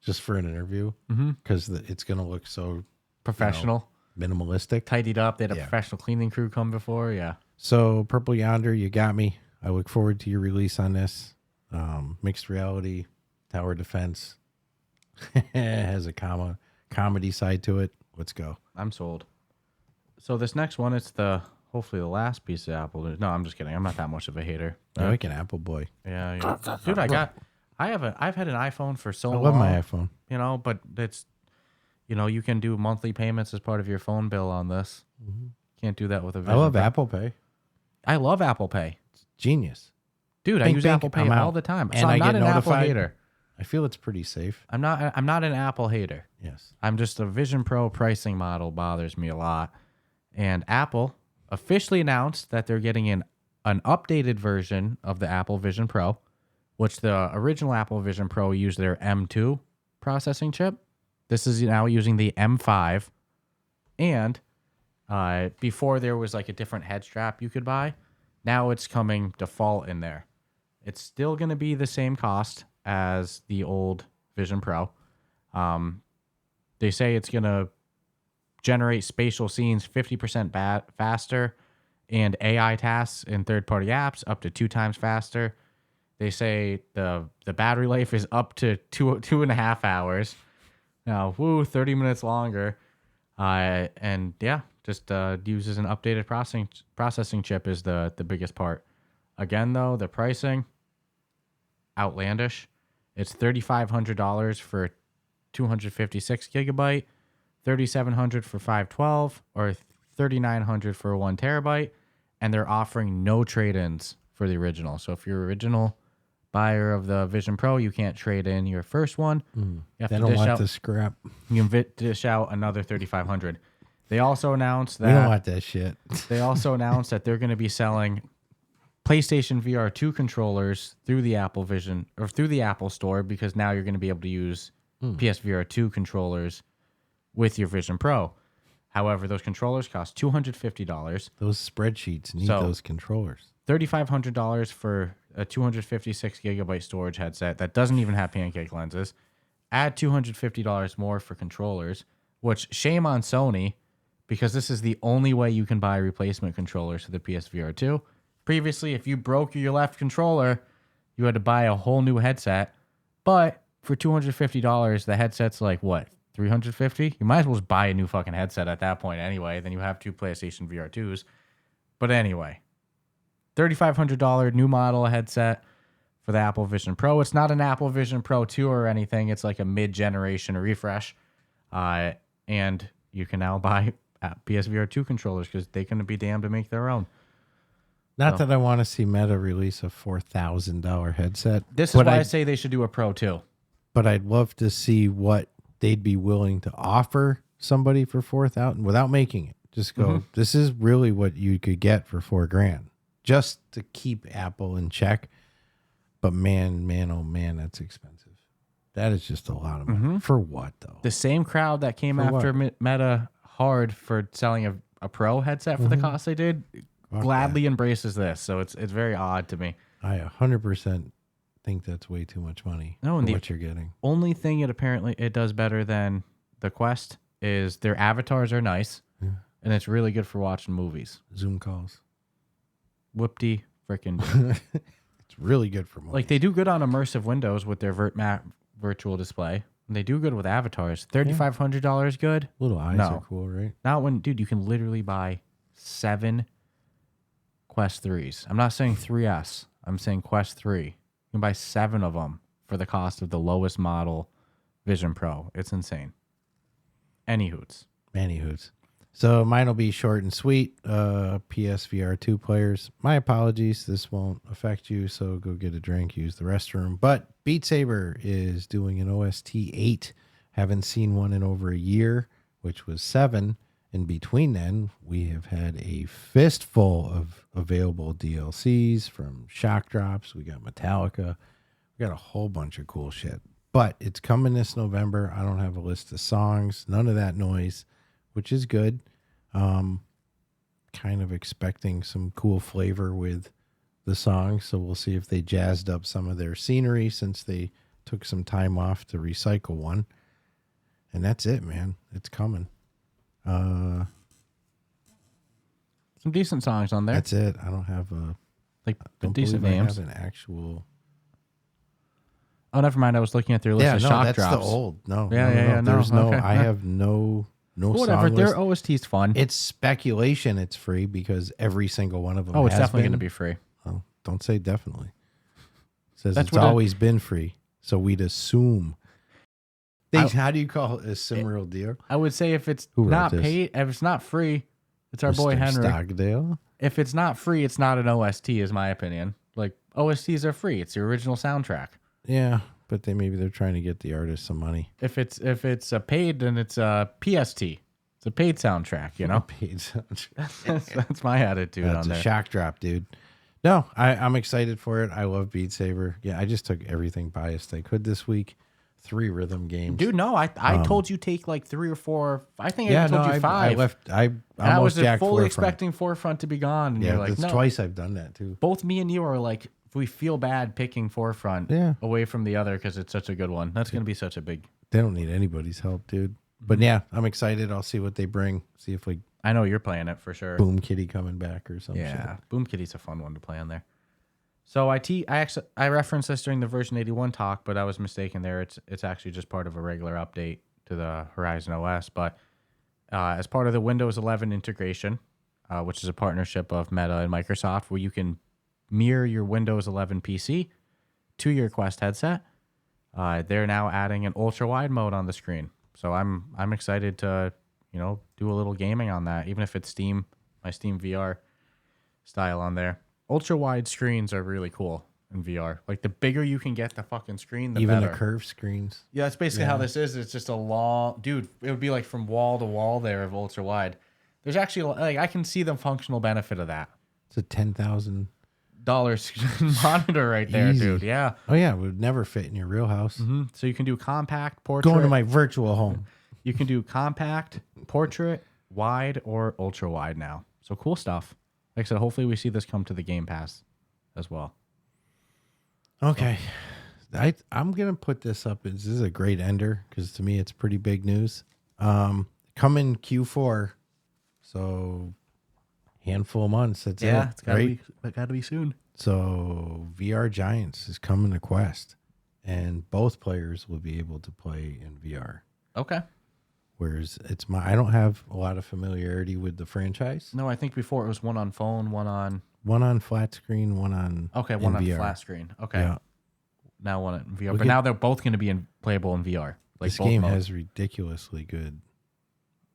just for an interview, because it's gonna look so professional, minimalistic, tidied up. They had a professional cleaning crew come before. Yeah. So Purple Yonder, you got me. I look forward to your release on this. Mixed reality, tower defense. Has a comedy side to it. Let's go. I'm sold. So this next one, it's hopefully the last piece of Apple news. No, I'm just kidding. I'm not that much of a hater. I like an Apple boy. Yeah. Dude, I've had an iPhone for so long. I love my iPhone. But it's, you can do monthly payments as part of your phone bill on this. Can't do that with a Vision I love Pro. Apple Pay. I love Apple Pay. It's genius. Dude, I use Apple Pay all the time. And I'm not an notified. Apple hater. I feel it's pretty safe. I'm not an Apple hater. Yes. I'm just a Vision Pro pricing model bothers me a lot. And Apple officially announced that they're getting an updated version of the Apple Vision Pro, which the original Apple Vision Pro used their M2 processing chip. This is now using the M5. And before there was like a different head strap you could buy. Now it's coming default in there. It's still going to be the same cost as the old Vision Pro. They say it's going to generate spatial scenes 50% faster and AI tasks in third-party apps up to 2 times faster. They say the battery life is up to 2.5 hours. Now, 30 minutes longer. And yeah, just uses an updated processing chip is the biggest part. Again, though, the pricing, outlandish. It's $3,500 for 256 gigabyte, $3,700 for 512, or $3,900 for 1 terabyte, and they're offering no trade-ins for the original. So if you're original buyer of the Vision Pro, you can't trade in your first one. You have they to don't dish want out, the scrap. You can dish out another $3,500. They also announced that we don't want that shit. They also announced that they're going to be selling PlayStation VR 2 controllers through the Apple Vision or through the Apple Store, because now you're going to be able to use PSVR 2 controllers with your Vision Pro. However, those controllers cost $250. Those spreadsheets need those controllers. $3,500 for a 256 gigabyte storage headset that doesn't even have pancake lenses. Add $250 more for controllers, which shame on Sony, because this is the only way you can buy replacement controllers for the PSVR 2. Previously, if you broke your left controller, you had to buy a whole new headset. But for $250, the headset's like, what, $350? You might as well just buy a new fucking headset at that point anyway. Then you have 2 PlayStation VR 2s. But anyway, $3,500 new model headset for the Apple Vision Pro. It's not an Apple Vision Pro 2 or anything. It's like a mid-generation refresh. And you can now buy PSVR 2 controllers because they couldn't be damned to make their own. Not that I want to see Meta release a $4,000 headset. This is why I say they should do a Pro 2. But I'd love to see what they'd be willing to offer somebody for $4,000 without making it. Just go, this is really what you could get for $4,000 just to keep Apple in check. But man, oh man, that's expensive. That is just a lot of money. For what, though? The same crowd that came after Meta hard for selling a Pro headset for the cost they did gladly embraces this. So it's very odd to me. I 100% think that's way too much money for what you're getting. Only thing it does better than the Quest is their avatars are nice. and it's really good for watching movies. Zoom calls. Whoopty freaking. It's really good for movies. Like they do good on immersive windows with their virtual display. And they do good with avatars. $3,500 good. Little eyes No. are cool, right? Not when, dude, you can literally buy 7 Quest 3s. I'm not saying 3S. I'm saying Quest 3. You can buy 7 of them for the cost of the lowest model Vision Pro. It's insane. Anywhoots. So mine will be short and sweet. PSVR 2 players. My apologies. This won't affect you, so go get a drink, use the restroom. But Beat Saber is doing an OST 8. Haven't seen one in over a year, which was 7. In between then, we have had a fistful of available DLCs from Shock Drops. We got Metallica. We got a whole bunch of cool shit. But it's coming this November. I don't have a list of songs. None of that noise, which is good. Kind of expecting some cool flavor with the songs. So we'll see if they jazzed up some of their scenery since they took some time off to recycle one. And that's it, man. It's coming. Some decent songs on there. That's it. I don't have a like don't decent believe names. I have an actual. Oh, never mind. I was looking at their list of Shock that's Drops. the old. No, Yeah. There's no. Okay. I have no Whatever. song Their list. OST's fun. It's speculation. It's free because every single one of them. It's has definitely been. going to be free. Oh, don't say definitely. It says That's it's what I- always been free, so we'd assume. How do you call it a similar deal? I would say if it's Who wrote not this? paid, if it's not free, it's our boy Mr. Henry. Stockdale. If it's not free, it's not an OST, is my opinion. Like OSTs are free; it's the original soundtrack. Yeah, but maybe they're trying to get the artist some money. If it's a paid, then it's a PST. It's a paid soundtrack, you know. Paid soundtrack. That's my attitude That's on a there. shock drop, dude. No, I'm excited for it. I love Beat Saber. Yeah, I just took everything biased I could this week. 3 rhythm games. Dude, no, I told you take like 3 or 4. I think I told you 5. I left. I And I almost was jacked fully Forefront. expecting Forefront to be gone, and Yeah, you're like, that's no. twice I've done that too. Both me and you are like, we feel bad picking Forefront away from the other because it's such a good one. That's going to be such a big. They don't need anybody's help, dude. But yeah, I'm excited. I'll see what they bring. See if like I know you're playing it for sure. Boom Kitty coming back or something. Yeah, Boom Kitty's a fun one to play on there. So I referenced this during the version 81 talk, but I was mistaken there. It's actually just part of a regular update to the Horizon OS. But as part of the Windows 11 integration, which is a partnership of Meta and Microsoft, where you can mirror your Windows 11 PC to your Quest headset, they're now adding an ultra wide mode on the screen. So I'm excited to do a little gaming on that, even if it's my Steam VR style on there. Ultra wide screens are really cool in VR. Like the bigger you can get the fucking screen, the Even better. the curved screens. Yeah, that's basically how this is. It's just a long, dude. It would be like from wall to wall there of ultra wide. There's actually like I can see the functional benefit of that. It's a $10,000 monitor right there, Easy. dude. Yeah. Oh yeah, it would never fit in your real house. So you can do compact, portrait. Going to my virtual home. You can do compact, portrait, wide, or ultra wide now. So cool stuff. Like I said, hopefully we see this come to the Game Pass as well. Okay. I'm going to put this up. This is a great ender because to me it's pretty big news. Coming Q4. So handful of months. That's it. It's right? gotta be soon. So VR Giants is coming to Quest. And both players will be able to play in VR. Okay. Whereas I don't have a lot of familiarity with the franchise. No, I think before it was one on phone, one on flat screen, one on one on VR. flat screen. Okay. Yeah. Now one in VR, but now they're both going to be playable in VR. Like This both game modes. has ridiculously good.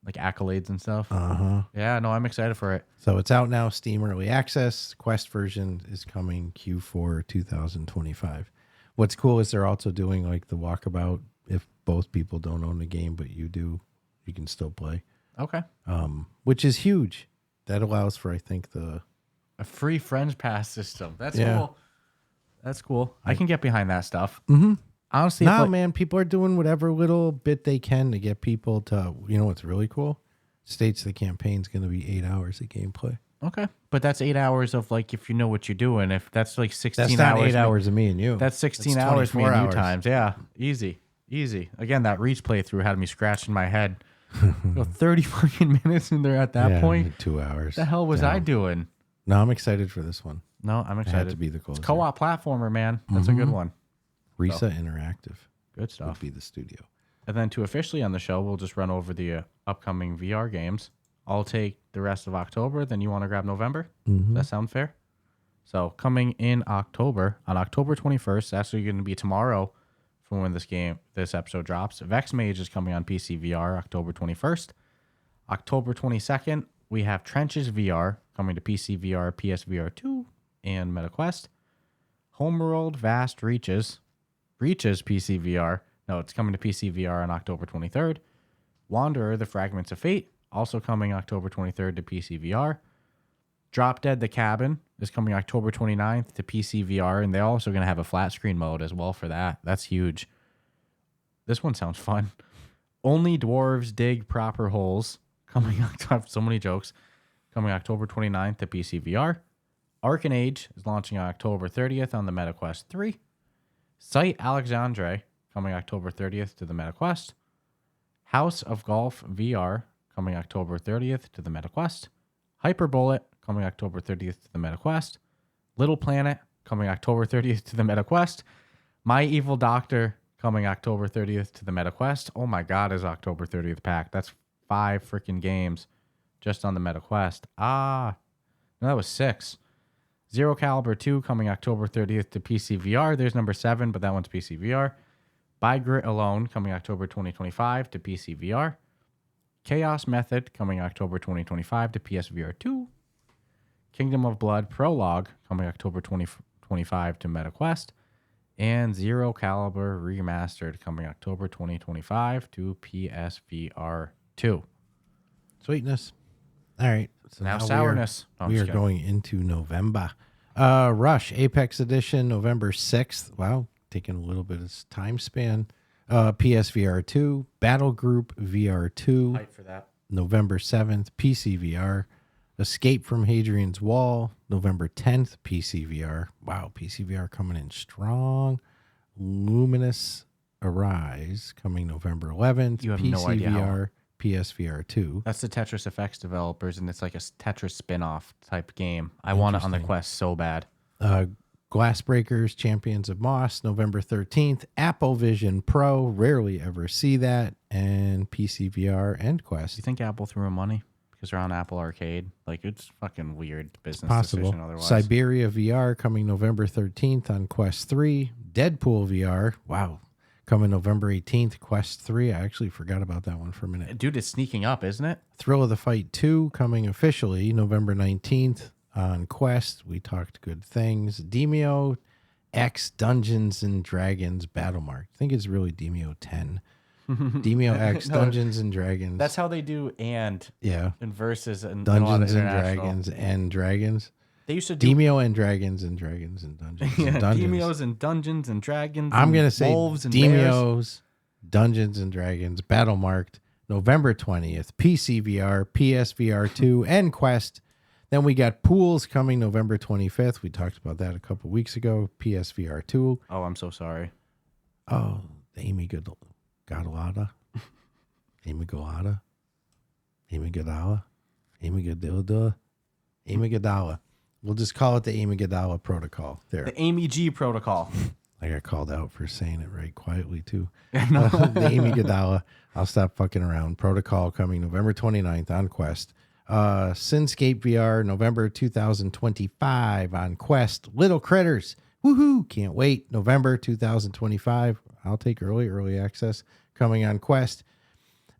like accolades and stuff. Uh-huh. Yeah, no, I'm excited for it. So it's out now, Steam Early Access. Quest version is coming Q4 2025. What's cool is they're also doing like the walkabout. If both people don't own the game, but you do, you can still play. Okay. Which is huge. That allows for, I think, A free Friends Pass system. That's Yeah. cool. That's cool. I can get behind that stuff. Mm-hmm. Honestly, No, man, people are doing whatever little bit they can to get people to, you know what's really cool? States the campaign's going to be 8 hours of gameplay. Okay. But that's 8 hours of like, if you know what you're doing, if that's like 16 That's not hours. 8 hours of me and you. That's 16 That's hours me and 24 you hours. times. Yeah. Easy. Easy. Again, that Reach playthrough had me scratching my head 30 fucking minutes and they're at that point. 2 hours. The hell was I doing? No, I'm excited for this one. No, I'm It excited. had to be the closer. It's co-op platformer, man. That's a good one. Risa Interactive Good stuff. would be the studio. And then to officially end the show, we'll just run over the upcoming VR games. I'll take the rest of October. Then you want to grab November? Does that sound fair? So coming in October, on October 21st, actually going to be tomorrow from when this episode drops. Vex Mage is coming on PC VR October 21st. October 22nd, we have Trenches VR coming to PC VR, PSVR 2, and MetaQuest. Homeworld Vast Reaches PC VR. No, it's coming to PC VR on October 23rd. Wanderer, The Fragments of Fate, also coming October 23rd to PC VR. Drop Dead The Cabin is coming October 29th to PC VR, and they're also going to have a flat screen mode as well for that. That's huge. This one sounds fun. Only Dwarves Dig Proper Holes, coming October, so many jokes, coming October 29th to PC VR. Arcane Age is launching on October 30th on the MetaQuest 3. Site Alexandre, coming October 30th to the MetaQuest. House of Golf VR, coming October 30th to the MetaQuest. Hyperbullet, coming October 30th to the MetaQuest. Little Planet, coming October 30th to the MetaQuest. My Evil Doctor, coming October 30th to the MetaQuest. Oh my God, is October 30th packed. That's 5 freaking games just on the MetaQuest. No, that was 6. Zero Caliber 2 coming October 30th to PC VR. There's number 7, but that one's PC VR. By Grit Alone coming October 2025 to PC VR. Chaos Method coming October 2025 to PSVR 2. Kingdom of Blood Prologue coming October 2025 to MetaQuest. And Zero Caliber Remastered coming October 2025 to PSVR 2. Sweetness. All right. So now sourness. We are going into November. Rush Apex Edition, November 6th. Wow, taking a little bit of time span. PSVR 2, Battle Group VR 2. Hype for that. November 7th, PC VR. Escape from Hadrian's Wall, November 10th, PC VR. Wow, PC VR coming in strong. Luminous Arise coming November 11th. You have PC no idea VR, PSVR 2. That's the Tetris Effects developers, and it's like a Tetris spin-off type game. I want it on the Quest so bad. Glassbreakers, Champions of Moss, November 13th. Apple Vision Pro, rarely ever see that. And PC VR and Quest. Do you think Apple threw in money because they're on Apple Arcade? Like, it's fucking weird business Possible. decision otherwise. Siberia VR coming November 13th on Quest 3. Deadpool VR, wow, coming November 18th, Quest 3. I actually forgot about that one for a minute. Dude, it's sneaking up, isn't it? Thrill of the Fight 2 coming officially November 19th on Quest. We talked good things. Demio X Dungeons and Dragons Battlemark. I think it's really Demio 10. Demio X Dungeons and Dragons. That's how they do and versus and Dungeons and Dragons and Dragons. They used to do Demio and Dragons and Dragons and Dungeons and Dungeons. Demios and Dungeons and Dragons. I'm going to say Wolves and Demios, Dungeons and Dragons, Battlemarked, November 20th, PC VR, PSVR 2, and Quest. Then we got Pools coming November 25th. We talked about that a couple weeks ago. PSVR 2. Oh, I'm so sorry. Oh, Amy Godalada. Amy Golada. Amy Godala. Amy Godilda. Amy Godala. We'll just call it the Amy Godala protocol. There. The Amy G protocol. I got called out for saying it right quietly, too. The Amy Godala. I'll stop fucking around. Protocol coming November 29th on Quest. Sinscape VR, November 2025 on Quest. Little Critters. Woohoo. Can't wait. November 2025. I'll take early access. Coming on Quest.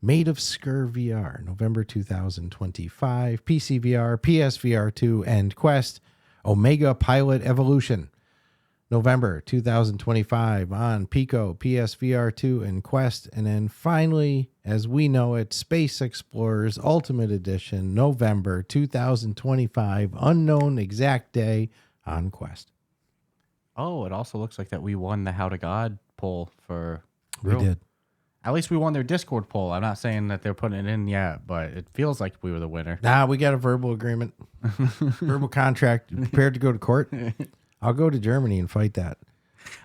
Made of Skur VR, November 2025. PC VR, PSVR 2, and Quest. Omega Pilot Evolution, November 2025 on Pico, PSVR 2, and Quest. And then finally, as we know it, Space Explorers Ultimate Edition, November 2025, unknown exact day on Quest. Oh, it also looks like that we won the How to God poll for We did. At least we won their Discord poll. I'm not saying that they're putting it in yet, but it feels like we were the winner. Nah, we got a verbal agreement. Verbal contract. Prepared to go to court. I'll go to Germany and fight that.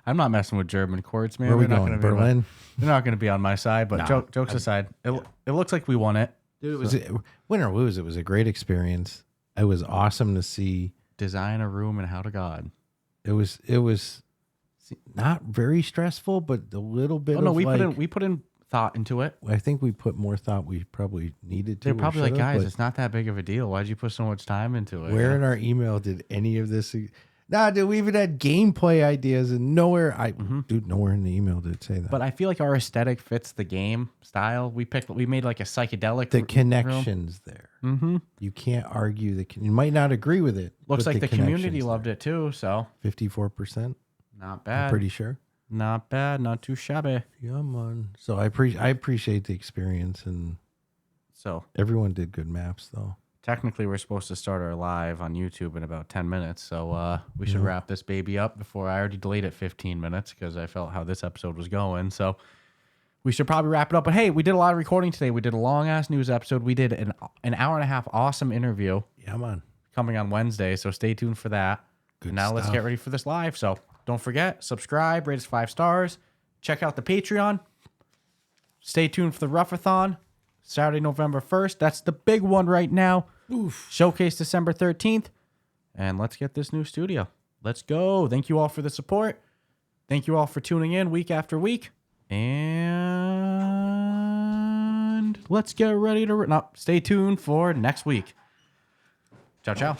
I'm not messing with German courts, man. Where are we They're not going? gonna be Berlin? They're not going to be on my side. But jokes aside, it looks like we won it. Dude, win or lose, it was a great experience. It was awesome to see. Design a room and how to God. It was not very stressful, but a little bit. Oh no, of we put in thought into it. I think we put more thought we probably needed to. They're probably like, guys, it's not that big of a deal. Why'd you put so much time into it? Where in our email did any of this? Nah, dude, we even had gameplay ideas, and nowhere nowhere in the email did it say that. But I feel like our aesthetic fits the game style. We made like a psychedelic. The connections there. Mm-hmm. You can't argue you might not agree with it. Looks but like the community loved it too. So 54%. Not bad. I'm pretty sure. Not bad. Not too shabby. Yeah, man. So I appreciate the experience, and so everyone did good maps though. Technically, we're supposed to start our live on YouTube in about 10 minutes. So we should wrap this baby up before I already delayed it 15 minutes because I felt how this episode was going. So we should probably wrap it up. But hey, we did a lot of recording today. We did a long ass news episode. We did an hour and a half awesome interview. Yeah, man. Coming on Wednesday. So stay tuned for that. Good now let's get ready for this live. So don't forget, subscribe, rate us 5 stars. Check out the Patreon. Stay tuned for the Ruffathon. Saturday, November 1st. That's the big one right now. Oof. Showcase December 13th. And let's get this new studio. Let's go. Thank you all for the support. Thank you all for tuning in week after week. And let's get ready to... stay tuned for next week. Ciao, ciao.